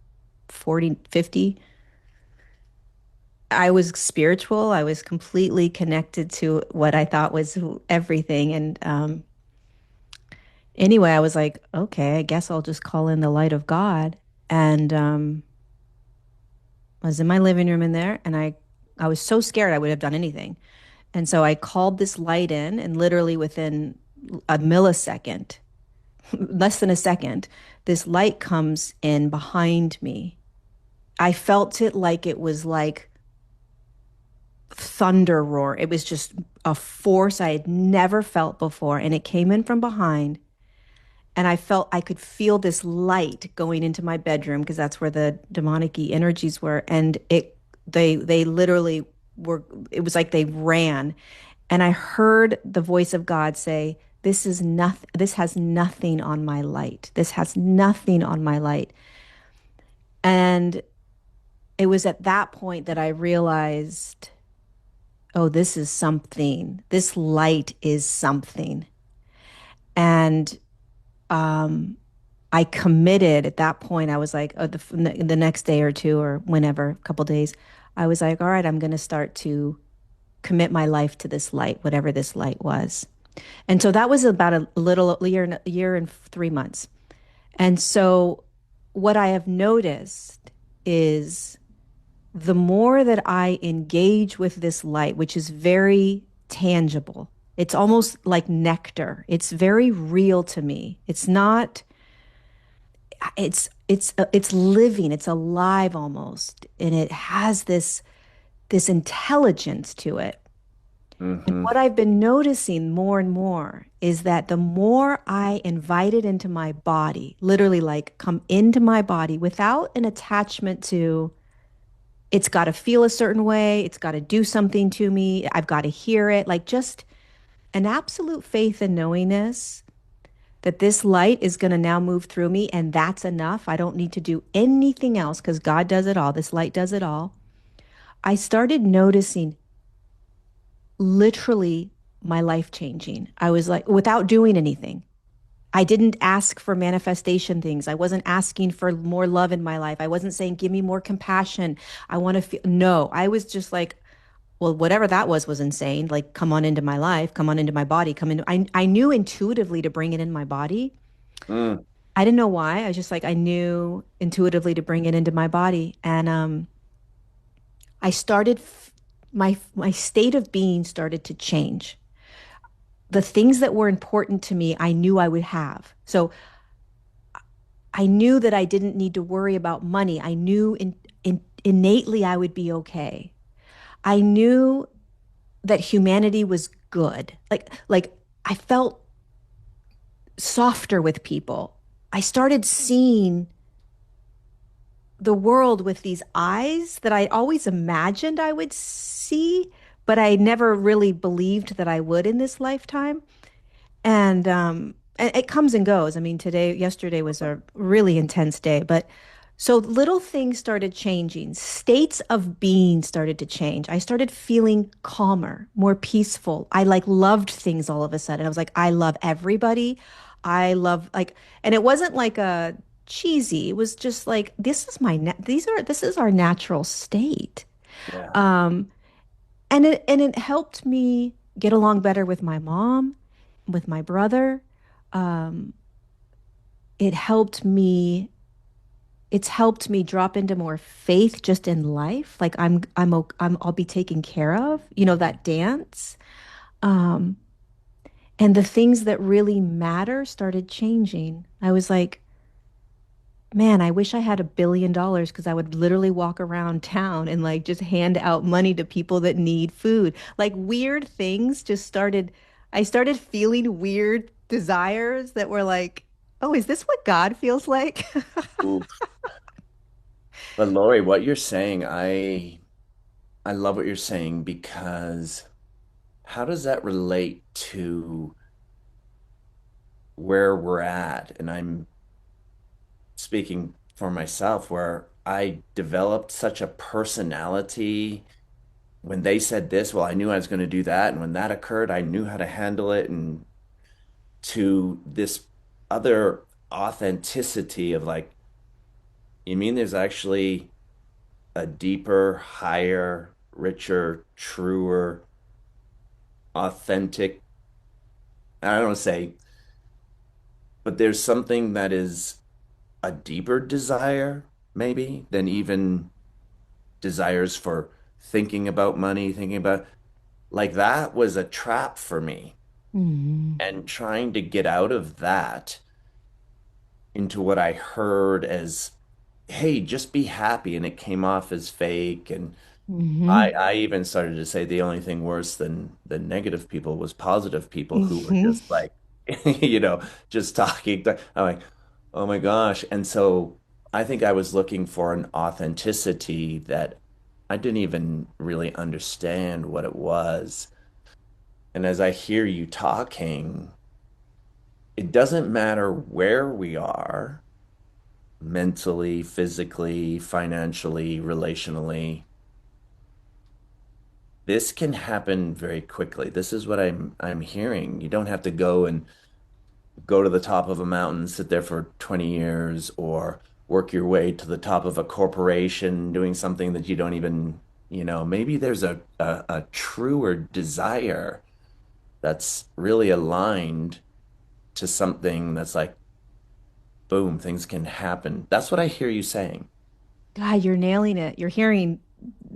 40, 50. I was spiritual. I was completely connected to what I thought was everything. And anyway, I was like, okay, I guess I'll just call in the light of God. And I was in my living room in there, and I was so scared I would have done anything. And so I called this light in, and literally within a millisecond, less than a second, this light comes in behind me. I felt it like it was like thunder roar. It was just a force I had never felt before. And it came in from behind. And I could feel this light going into my bedroom because that's where the demonic energies were. And they literally were, it was like they ran. And I heard the voice of God say, this has nothing on my light. This has nothing on my light. And it was at that point that I realized, oh, this is something. This light is something. And um, I committed at that point. I was like, oh, the next day or two or whenever, a couple days, I was like, all right, I'm going to start to commit my life to this light, whatever this light was. And so that was about a year and 3 months. And so what I have noticed is the more that I engage with this light, which is very tangible, it's almost like nectar. It's very real to me. It's not, it's living, it's alive almost. And it has this intelligence to it. And Mm-hmm. what I've been noticing more and more is that the more I invite it into my body, literally like come into my body without an attachment to it's got to feel a certain way, it's got to do something to me, I've got to hear it, like just an absolute faith and knowingness that this light is going to now move through me and that's enough. I don't need to do anything else because God does it all. This light does it all. I started noticing literally my life changing. I was like, without doing anything. I didn't ask for manifestation things. I wasn't asking for more love in my life. I wasn't saying, give me more compassion. I want to feel, no, I was just like, well, whatever that was insane. Like, come on into my life, come on into my body, come in. I knew intuitively to bring it in my body. Mm. I didn't know why. I was just like, I knew intuitively to bring it into my body. And I started, my state of being started to change. The things that were important to me, I knew I would have. So I knew that I didn't need to worry about money. I knew innately I would be okay. I knew that humanity was good. Like I felt softer with people. I started seeing the world with these eyes that I always imagined I would see, but I never really believed that I would in this lifetime. And it comes and goes. I mean, yesterday was a really intense day, but so little things started changing. States of being started to change. I started feeling calmer, more peaceful. I like loved things all of a sudden. I was like, I love everybody. I love like, and it wasn't like a cheesy. It was just like, this is our natural state. Yeah. Um, and it helped me get along better with my mom, with my brother. Um, it helped me it's helped me drop into more faith just in life. Like I'll be taken care of, that dance. Um, and the things that really matter started changing. I was like, man, I wish I had $1 billion because I would literally walk around town and like just hand out money to people that need food. Like weird things just started, I started feeling weird desires that were like, oh, is this what God feels like? Oof. But Lori, what you're saying, I love what you're saying because how does that relate to where we're at? And I'm speaking for myself, where I developed such a personality. When they said this, well, I knew I was going to do that. And when that occurred, I knew how to handle it. And to this other authenticity of like, you mean there's actually a deeper, higher, richer, truer, authentic, I don't want to say, but there's something that is a deeper desire, maybe, than even desires for thinking about money, thinking about like that was a trap for me. Hmm. And trying to get out of that into what I heard as, hey, just be happy. And it came off as fake. And Hmm. I even started to say the only thing worse than negative people was positive people who were Hmm. just like, you know, just talking. I'm like, oh my gosh. And so I think I was looking for an authenticity that I didn't even really understand what it was. And as I hear you talking, it doesn't matter where we are mentally, physically, financially, relationally. this can happen very quickly. This is what I'm hearing. You don't have to go to the top of a mountain, sit there for 20 years, or work your way to the top of a corporation doing something that you don't even, maybe there's a truer desire that's really aligned to something that's like, boom, things can happen. That's what I hear you saying. God, you're nailing it. You're hearing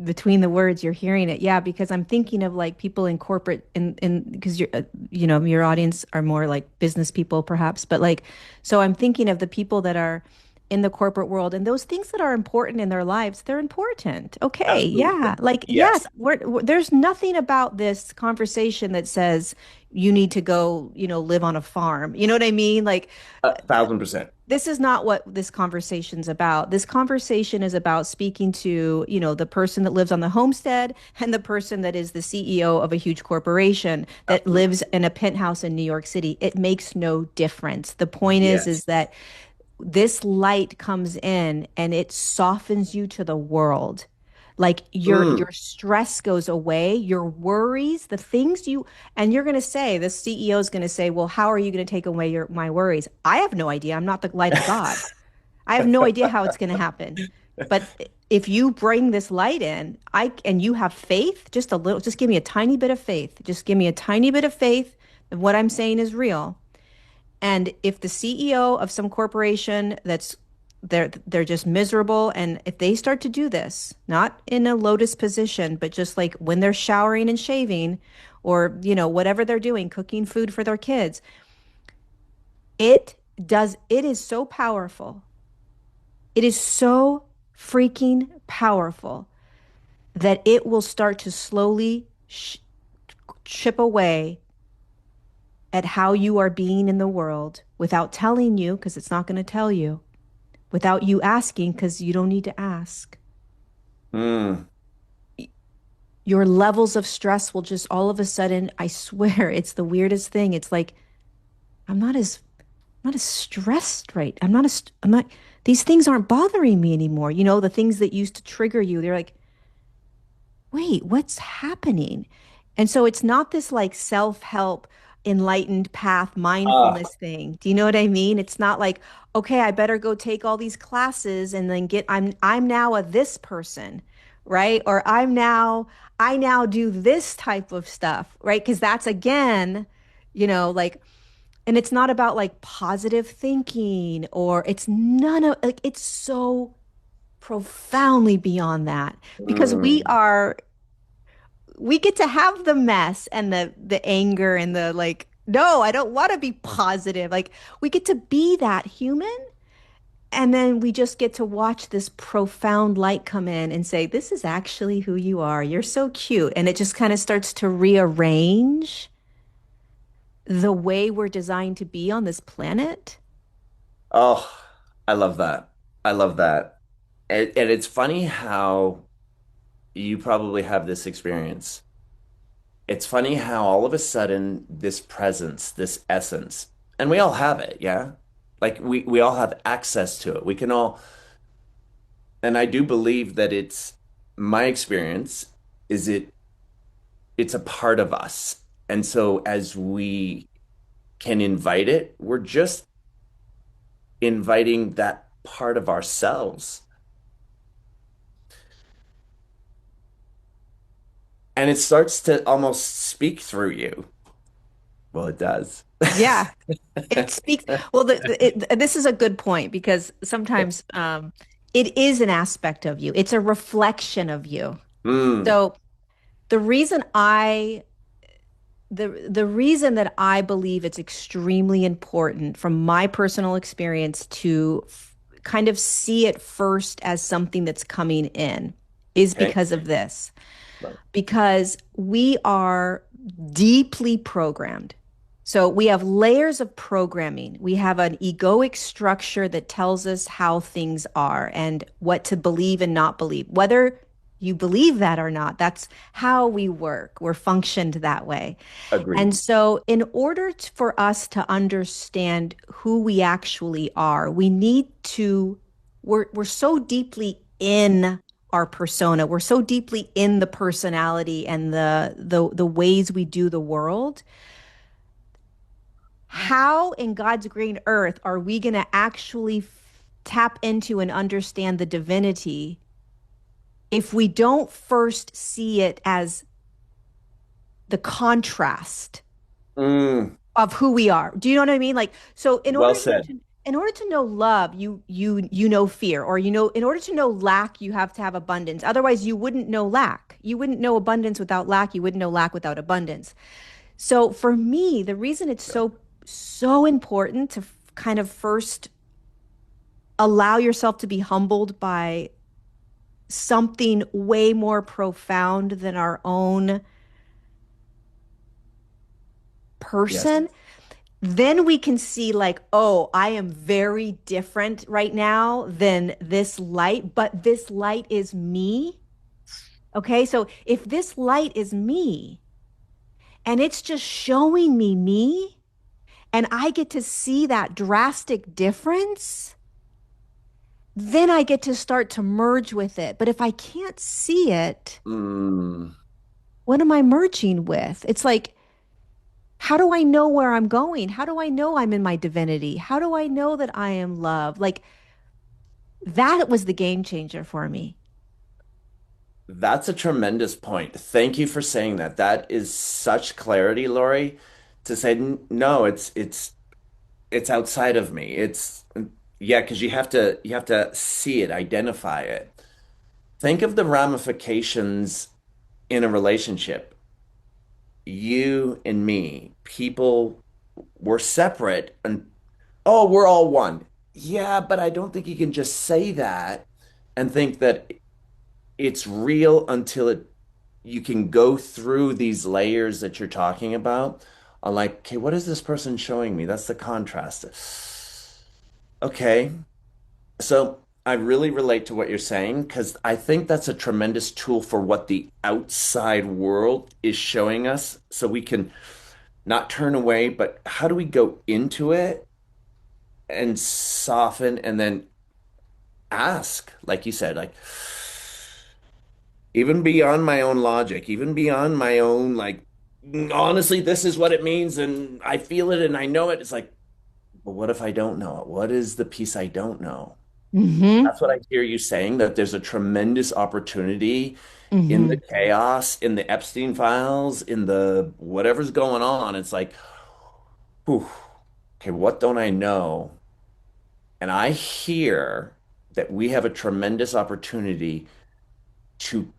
between the words, you're hearing it. Yeah, because I'm thinking of like people in corporate in because your audience are more like business people perhaps, but like so I'm thinking of the people that are in the corporate world and those things that are important in their lives, they're important. Okay, yeah. Absolutely. Like yes, Yes, there's nothing about this conversation that says you need to go, live on a farm. You know what I mean? Like 1,000%. this is not what this conversation's about. This conversation is about speaking to, the person that lives on the homestead and the person that is the CEO of a huge corporation that Absolutely. lives in a penthouse in New York City. It makes no difference. The point is Yes. that this light comes in and it softens you to the world. Like Mm. your stress goes away, your worries, the things you and you're going to say, the CEO is going to say, "Well, how are you going to take away my worries?" I have no idea. I'm not the light of God. I have no idea how it's going to happen. But if you bring this light in, I and you have faith, just a little, just give me a tiny bit of faith. Just give me a tiny bit of faith that what I'm saying is real. And if the CEO of some corporation that's they're just miserable and if they start to do this, not in a lotus position, but just like when they're showering and shaving or whatever they're doing, cooking food for their kids, it is so powerful. It is so freaking powerful that it will start to slowly chip away at how you are being in the world without telling you, because it's not going to tell you, without you asking, because you don't need to ask. Mm. Your levels of stress will just all of a sudden, I swear, it's the weirdest thing. It's like, I'm not as I'm not as stressed right. I'm not these things aren't bothering me anymore. The things that used to trigger you, they're like, wait, what's happening? And so it's not this like self-help, enlightened path, Ah, mindfulness thing. Do you know what I mean? It's not like, okay, I better go take all these classes and then I'm now a this person, right? Or I now do this type of stuff, right? Because that's again, like and it's not about like positive thinking or it's none of like it's so profoundly beyond that because mm. we get to have the mess and the anger and the like no I don't want to be positive like we get to be that human and then we just get to watch this profound light come in and say this is actually who you are, you're so cute, and it just kind of starts to rearrange the way we're designed to be on this planet. Oh, I love that. I love that. And it's funny how you probably have this experience. It's funny how all of a sudden this presence, this essence, and we all have it, yeah? Like we all have access to it. We can all, and I do believe that it's my experience is it's a part of us. And so as we can invite it, we're just inviting that part of ourselves. And it starts to almost speak through you. Well, it does. Yeah, it speaks. Well, this is a good point because sometimes it is an aspect of you. It's a reflection of you. Mm, So the reason I the reason that I believe it's extremely important from my personal experience to kind of see it first as something that's coming in is okay. because of this. Right. Because we are deeply programmed. So we have layers of programming. We have an egoic structure that tells us how things are and what to believe and not believe. Whether you believe that or not, that's how we work. We're functioned that way. Agreed. And so, in order for us to understand who we actually are, we need to, we're so deeply in our persona. We're so deeply in the personality and the ways we do the world. How in God's green earth are we going to actually tap into and understand the divinity if we don't first see it as the contrast Mm, of who we are? Do you know what I mean? Like, so well said. in order to know love, you know fear, or in order to know lack, you have to have abundance. Otherwise, you wouldn't know lack. You wouldn't know abundance without lack. You wouldn't know lack without abundance. So for me, the reason it's so important to kind of first allow yourself to be humbled by something way more profound than our own Yes. person, then we can see like, oh, I am very different right now than this light, but this light is me. Okay, so if this light is me and it's just showing me, and I get to see that drastic difference, then I get to start to merge with it. But if I can't see it, Mm, what am I merging with? It's like, how do I know where I'm going? How do I know I'm in my divinity? How do I know that I am love? Like, that was the game changer for me. that's a tremendous point. Thank you for saying that. That is such clarity, Lori, to say no, it's outside of me. It's yeah, because you have to see it, identify it. Think of the ramifications in a relationship. You and me, people were separate and oh, we're all one. Yeah, but I don't think you can just say that and think that it's real until you can go through these layers that you're talking about. I'm like, okay, what is this person showing me? That's the contrast. Okay. So I really relate to what you're saying because I think that's a tremendous tool for what the outside world is showing us. So we can not turn away, but how do we go into it and soften and then ask, like you said, like even beyond my own logic, even beyond my own, like, honestly, this is what it means and I feel it and I know it. It's like, but what if I don't know it? What is the piece I don't know? Mm-hmm. That's what I hear you saying, that there's a tremendous opportunity in the Mm-hmm. chaos, in the Epstein files, in the whatever's going on. It's like, whew, okay, what don't I know? And I hear that we have a tremendous opportunity to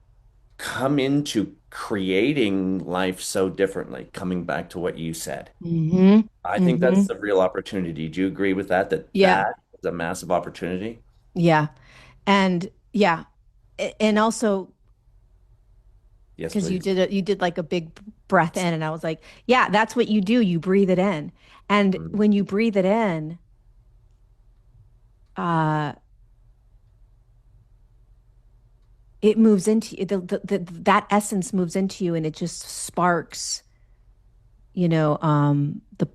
come into creating life so differently, coming back to what you said. Mm-hmm. I think Mm-hmm. that's the real opportunity. Do you agree with that? That Yeah. that is a massive opportunity? Yeah. And yeah. And also Yes, because please. you did like a big breath in, and I was like, yeah, that's what you do. You breathe it in. And Mm. when you breathe it in, uh it moves into you, that essence moves into you, and it just sparks,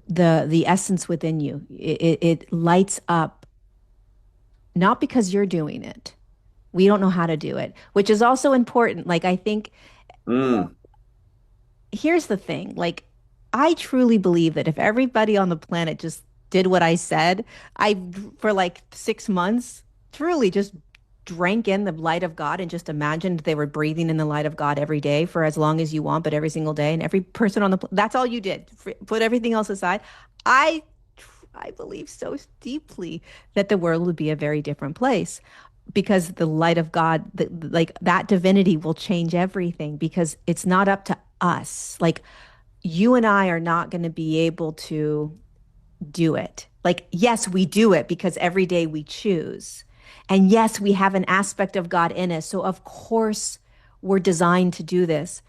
the essence within you. It lights up, not because you're doing it. We don't know how to do it, which is also important. Like, I think Mm. here's the thing. Like, I truly believe that if everybody on the planet just did what I said, I, for like 6 months, truly just drank in the light of God and just imagined they were breathing in the light of God every day for as long as you want, but every single day, and every person on that's all you did. Put everything else aside. I I believe so deeply that the world would be a very different place because the light of God, like that divinity will change everything because it's not up to us. Like, you and I are not going to be able to do it. Like, yes, we do it because every day we choose. And yes, we have an aspect of God in us. So, of course, we're designed to do this.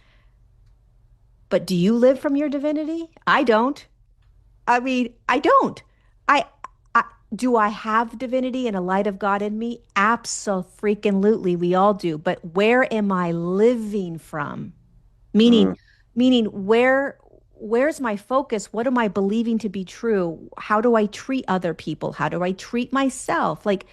But do you live from your divinity? I don't. I mean, I don't. I, I do I have divinity and a light of God in me? Absolutely, we all do. But where am I living from? Meaning, Mm. meaning where's my focus? What am I believing to be true? How do I treat other people? How do I treat myself? Like,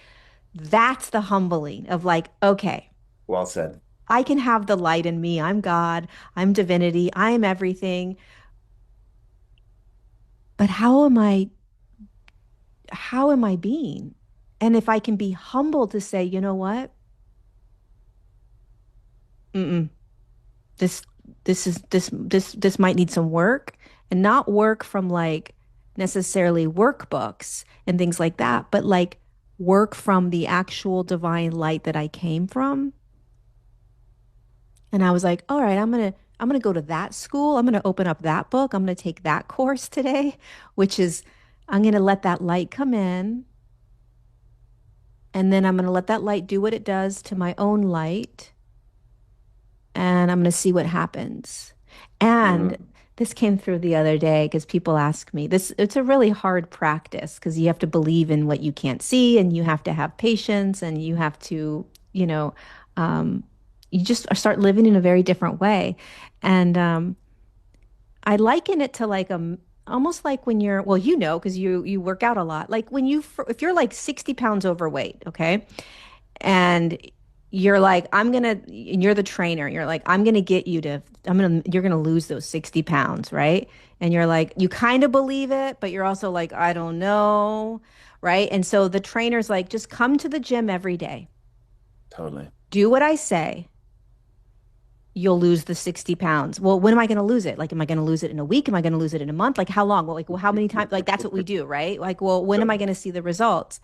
that's the humbling of like, okay. Well said. I can have the light in me. I'm God. I'm divinity. I am everything. But how am I being? And if I can be humble to say, you know what? Mm-mm. This this might need some work, and not work from like necessarily workbooks and things like that, but like work from the actual divine light that I came from. And I was like, all right, I'm gonna go to that school. I'm gonna open up that book. I'm gonna take that course today, which is I'm gonna let that light come in, and then I'm gonna let that light do what it does to my own light, and I'm going to see what happens. And Mm, this came through the other day because people ask me this, it's a really hard practice because you have to believe in what you can't see and you have to have patience and you have to, um, you just start living in a very different way. And I liken it to like almost like when you're, well, because you work out a lot. Like when if you're like 60 pounds overweight, okay? And you're like, and you're the trainer. You're like, you're gonna lose those 60 pounds, right? And you're like, you kind of believe it, but you're also like, I don't know, right? And so the trainer's like, just come to the gym every day, totally. do what I say. You'll lose the 60 pounds. Well, when am I going to lose it? Like, am I going to lose it in a week? Am I going to lose it in a month? Like, how long? Well, how many times? Like, that's what we do, right? Like, well, when am I going to see the results?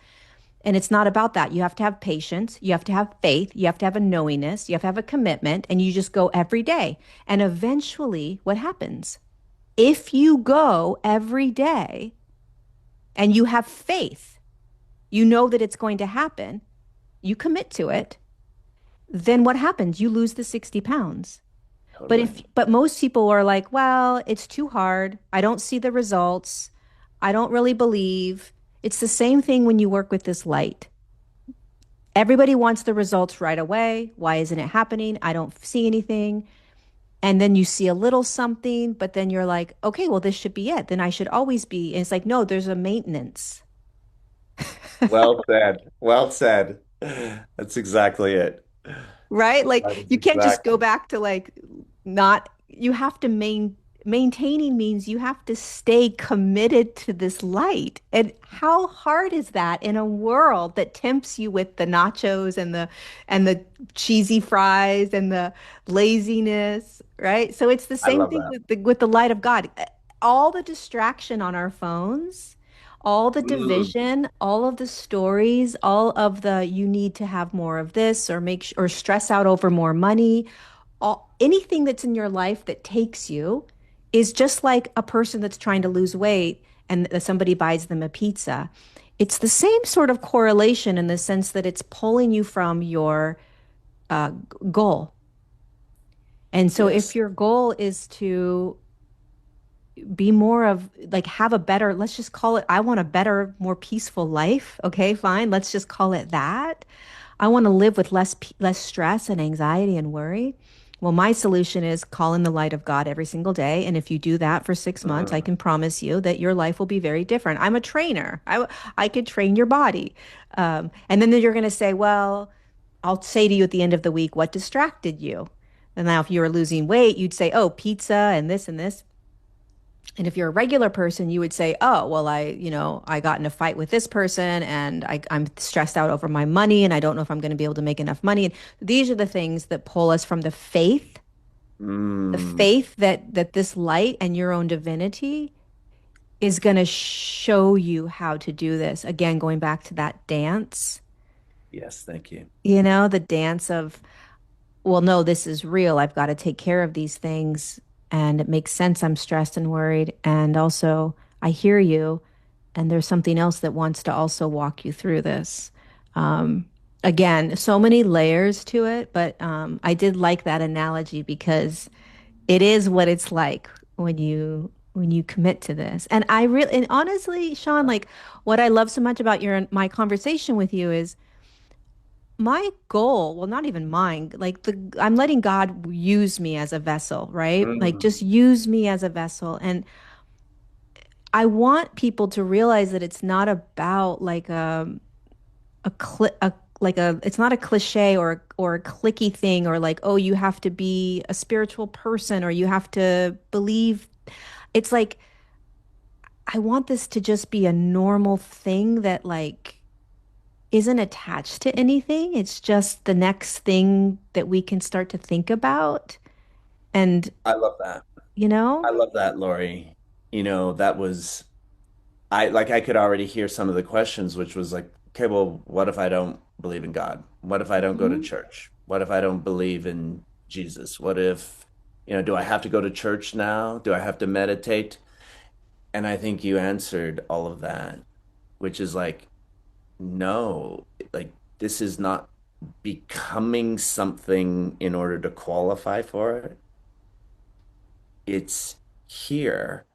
And it's not about that. You have to have patience. You have to have faith. You have to have a knowingness. You have to have a commitment. And you just go every day. And eventually, what happens? If you go every day and you have faith, you know that it's going to happen, you commit to it, then what happens? You lose the 60 pounds. Totally. But most people are like, well, it's too hard. I don't see the results. I don't really believe. It's the same thing when you work with this light. Everybody wants the results right away. Why isn't it happening? I don't see anything. And then you see a little something, but then you're like, okay, well, this should be it. Then I should always be. And it's like, no, there's a maintenance, Well said. Well said. That's exactly it. right? That Like is you can't just go exactly. back to like not, you have to maintaining means you have to stay committed to this light. And how hard is that in a world that tempts you with the nachos and the cheesy fries and the laziness, right? So it's the I same love thing that. with the light of God. All the distraction on our phones, all the Mm, division, all of the stories, all of the you need to have more of this or or stress out over more money, anything that's in your life that takes you is just like a person that's trying to lose weight and somebody buys them a pizza. It's the same sort of correlation in the sense that it's pulling you from your goal. And so if yes. your goal is to be more of like have a better, let's just call it, I want a better, more peaceful life. Okay, fine. Let's just call it that. I want to live with less stress and anxiety and worry. Well, my solution is call in the light of God every single day. And if you do that for 6 months, I Mm, can promise you that your life will be very different. I'm a trainer. I could train your body. And then you're going to say, well, I'll say to you at the end of the week, what distracted you? And now if you were losing weight, you'd say, oh, pizza and this and this. And if you're a regular person, you would say, oh, well, I got in a fight with this person and I'm stressed out over my money and I don't know if I'm going to be able to make enough money. And these are the things that pull us from the mm, faith that this light and your own divinity is going to show you how to do this. Again, going back to that dance, yes, thank you. the dance of, well, no, this is real. I've got to take care of these things. And it makes sense. I'm stressed and worried. And also, I hear you. And there's something else that wants to also walk you through this. Um, Again, so many layers to it, but I did like that analogy because it is what it's like when you commit to this. And I really and honestly, Sean, like what I love so much about your my conversation with you is my goal, well, not even mine, like I'm letting God use me as a vessel, right? Like Mm, just use me as a vessel. And I want people to realize that it's not about like a it's not a cliche or a clicky thing or like, oh, you have to be a spiritual person or you have to believe. It's like I want this to just be a normal thing that like isn't attached to anything. It's just the next thing that we can start to think about. And, I love that. you know, I love that, Lori. That was I could already hear some of the questions, which was like, okay, well, what if I don't believe in God? What if I don't go to Mhm. church? What if I don't believe in Jesus? What if, do I have to go to church now? Do I have to meditate? And I think you answered all of that, which is like, no, like this is not becoming something in order to qualify for it. It's here.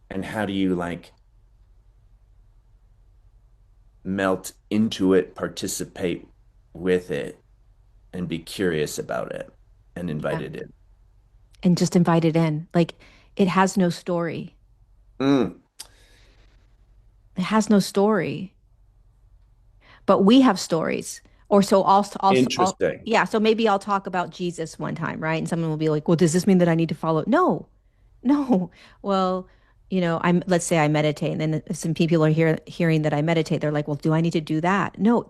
And how do you like melt into it, participate with it, and be curious about it and invite Yeah. it in? And just invite it in. Like it has no story. Mm, It has no story. But we have stories. Or so interesting. yeah, so maybe I'll talk about Jesus one time, right? And someone will be like, "Well, does this mean that I need to follow?" No. No. Well, let's say I meditate and then some people are hearing that I meditate. They're like, "Well, do I need to do that?" No.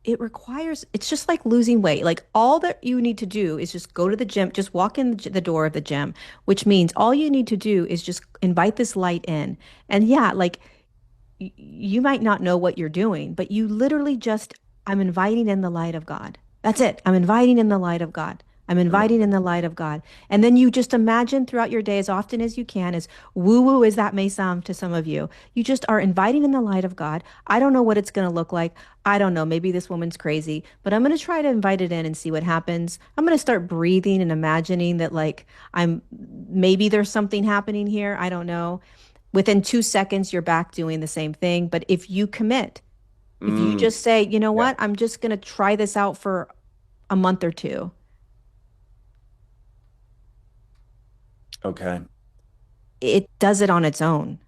It's just like losing weight. Like all that you need to do is just go to the gym, just walk in the door of the gym, which means all you need to do is just invite this light in. And yeah, like you might not know what you're doing, but you literally just, I'm inviting in the light of God. That's it. I'm inviting in the light of God. I'm I love inviting in it. the light of God. And then you just imagine throughout your day as often as you can, as woo woo as that may sound to some of you, you just are inviting in the light of God. I don't know what it's going to look like. I don't know. Maybe this woman's crazy, but I'm going to try to invite it in and see what happens. I'm going to start breathing and imagining that, like, maybe there's something happening here. I don't know. Within 2 seconds, you're back doing the same thing. But if you commit, if you Mm, just say, you know yeah. what, I'm just going to try this out for a month or two, Okay. it does it on its own.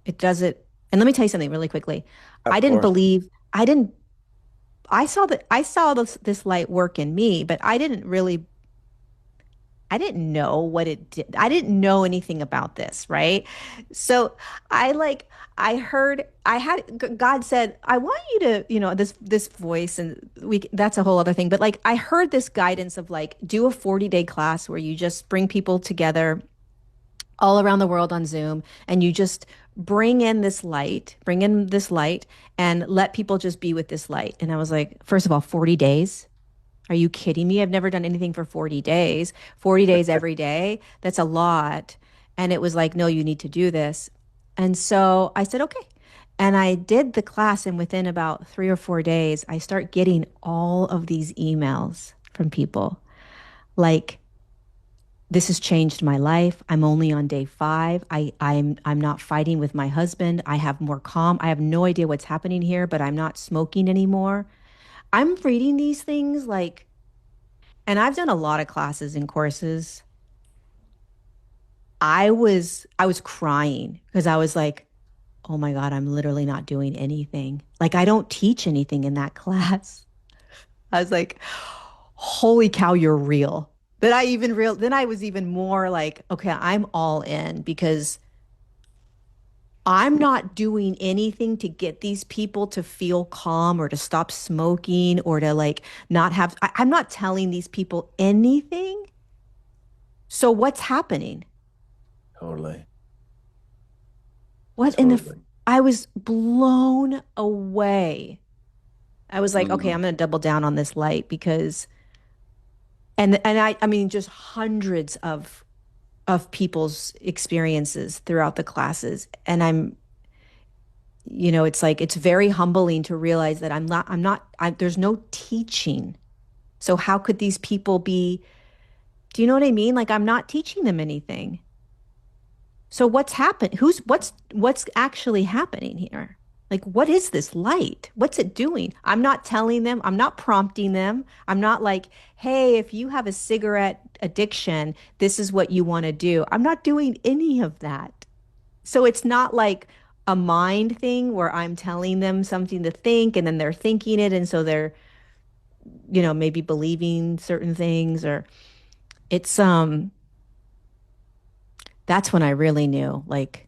It does it. And let me tell you something really quickly. I Of didn't course. believe, I didn't, I saw this light work in me, but I didn't know what it did. I didn't know anything about this, right? So I like I heard I had God said, "I want you to, this voice and we that's a whole other thing, but like I heard this guidance of like do a 40-day class where you just bring people together all around the world on Zoom and you just bring in this light and let people just be with this light." And I was like, first of all, 40 days? Are you kidding me? I've never done anything for 40 days. 40 days every day. That's a lot. And it was like, no, you need to do this. And so I said, okay. And I did the class. And within about 3 or 4 days, I start getting all of these emails from people like, this has changed my life. I'm only on day 5. I'm not fighting with my husband. I have more calm. I have no idea what's happening here, but I'm not smoking anymore. I'm reading these things like, and I've done a lot of classes and courses. I was crying because I was like, "Oh my God, I'm literally not doing anything. Like I don't teach anything in that class." I was like, "Holy cow, you're real." Then I was even more like, "Okay, I'm all in because I'm not doing anything to get these people to feel calm or to stop smoking or to like not have I'm not telling these people anything. So what's happening?" Totally. What in the Totally. I was blown away. I was like, okay, Mm, I'm going to double down on this light because and I mean just hundreds of people's experiences throughout the classes and it's like it's very humbling to realize that there's no teaching. So how could these people be, do you know what I mean? Like I'm not teaching them anything. So what's happened? What's actually happening here? Like, what is this light? What's it doing? I'm not telling them. I'm not prompting them. I'm not like, hey, if you have a cigarette addiction, this is what you want to do. I'm not doing any of that. So it's not like a mind thing where I'm telling them something to think and then they're thinking it. And so they're maybe believing certain things, or it's that's when I really knew, like,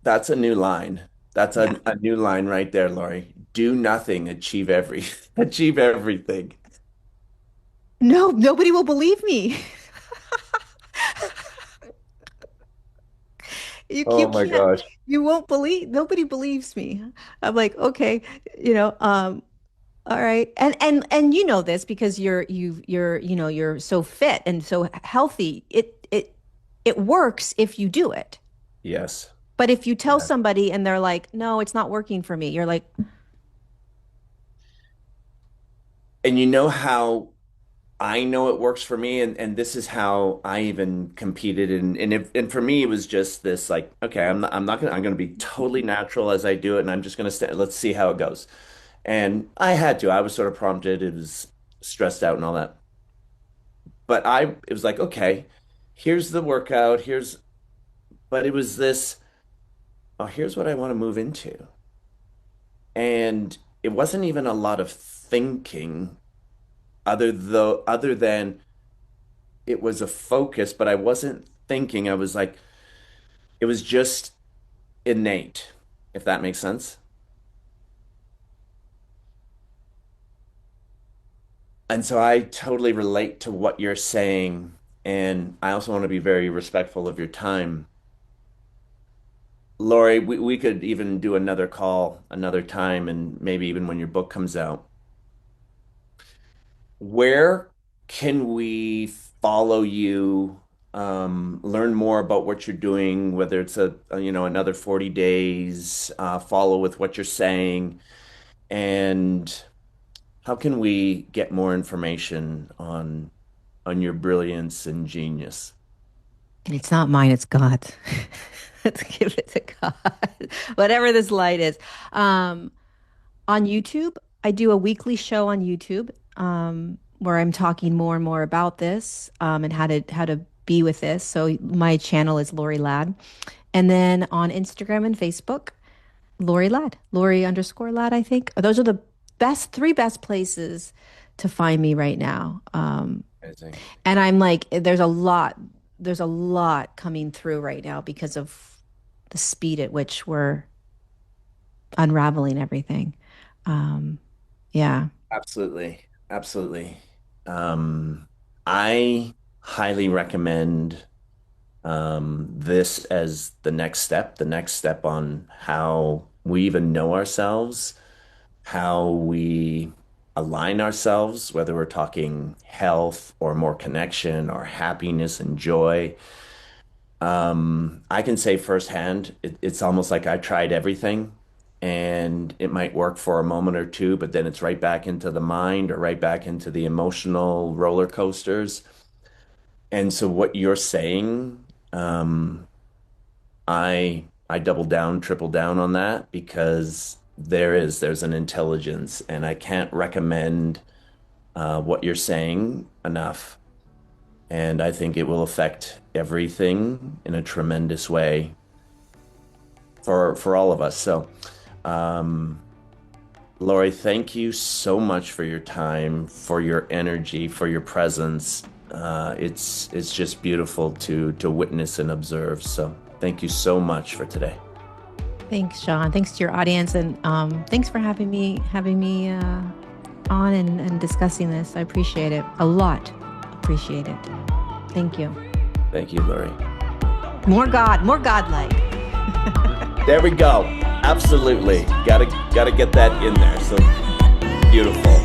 That's a new line. That's yeah. a new line right there, Lorie. Do nothing, achieve every achieve everything. No, nobody will believe me. You Oh my can't. gosh. You won't believe. Nobody believes me. I'm like, okay, you know, um, all right. And you know this because you're so fit and so healthy. It works if you do it. Yes. But if you tell Yes. somebody and they're like, "No, it's not working for me." You're like, And you know how I know it works for me, and this is how I even competed, and for me it was just this like, okay, I'm gonna be totally natural as I do it, and I'm just gonna stay, let's see how it goes. And I had to. I was sort of prompted. It was stressed out and all that. But it was like, okay, here's the workout, but it was this, oh, here's what I want to move into. And it wasn't even a lot of thinking other than it was a focus, but I wasn't thinking. I was like, it was just innate, if that makes sense. And so I totally relate to what you're saying. And I also want to be very respectful of your time. Lorie, we could even do another call another time, and maybe even when your book comes out. Where can we follow you, learn more about what you're doing, whether it's another 40 days, follow with what you're saying, and how can we get more information on your brilliance and genius? it's not mine, it's God's. Let's give it to God. Whatever this light is. Um, on YouTube, I do a weekly show on YouTube, where I'm talking more and more about this, and how to be with this. So my channel is Lorie Ladd. And then on Instagram and Facebook, Lorie Ladd, Lorie underscore Ladd, I think. Those are the three best places to find me right now. Amazing. And I'm like, there's a lot coming through right now because of the speed at which we're unraveling everything. Um, yeah. Absolutely. Absolutely. Um, I highly recommend this as the next step on how we even know ourselves, how we align ourselves, whether we're talking health or more connection or happiness and joy. I can say firsthand, it's almost like I tried everything and it might work for a moment or two, but then it's right back into the mind or right back into the emotional roller coasters. And so what you're saying, I double down, triple down on that because there's an intelligence, and I can't recommend what you're saying enough. And I think it will affect everything in a tremendous way for all of us. So, um, Lorie, thank you so much for your time, for your energy, for your presence. It's just beautiful to witness and observe. So, thank you so much for today. Thanks, Sean. Thanks to your audience, and thanks for having me on and discussing this. I appreciate it a lot. Appreciate it. Thank you. Thank you, Lorie. More godlike. There we go. Absolutely. Gotta get that in there. So beautiful.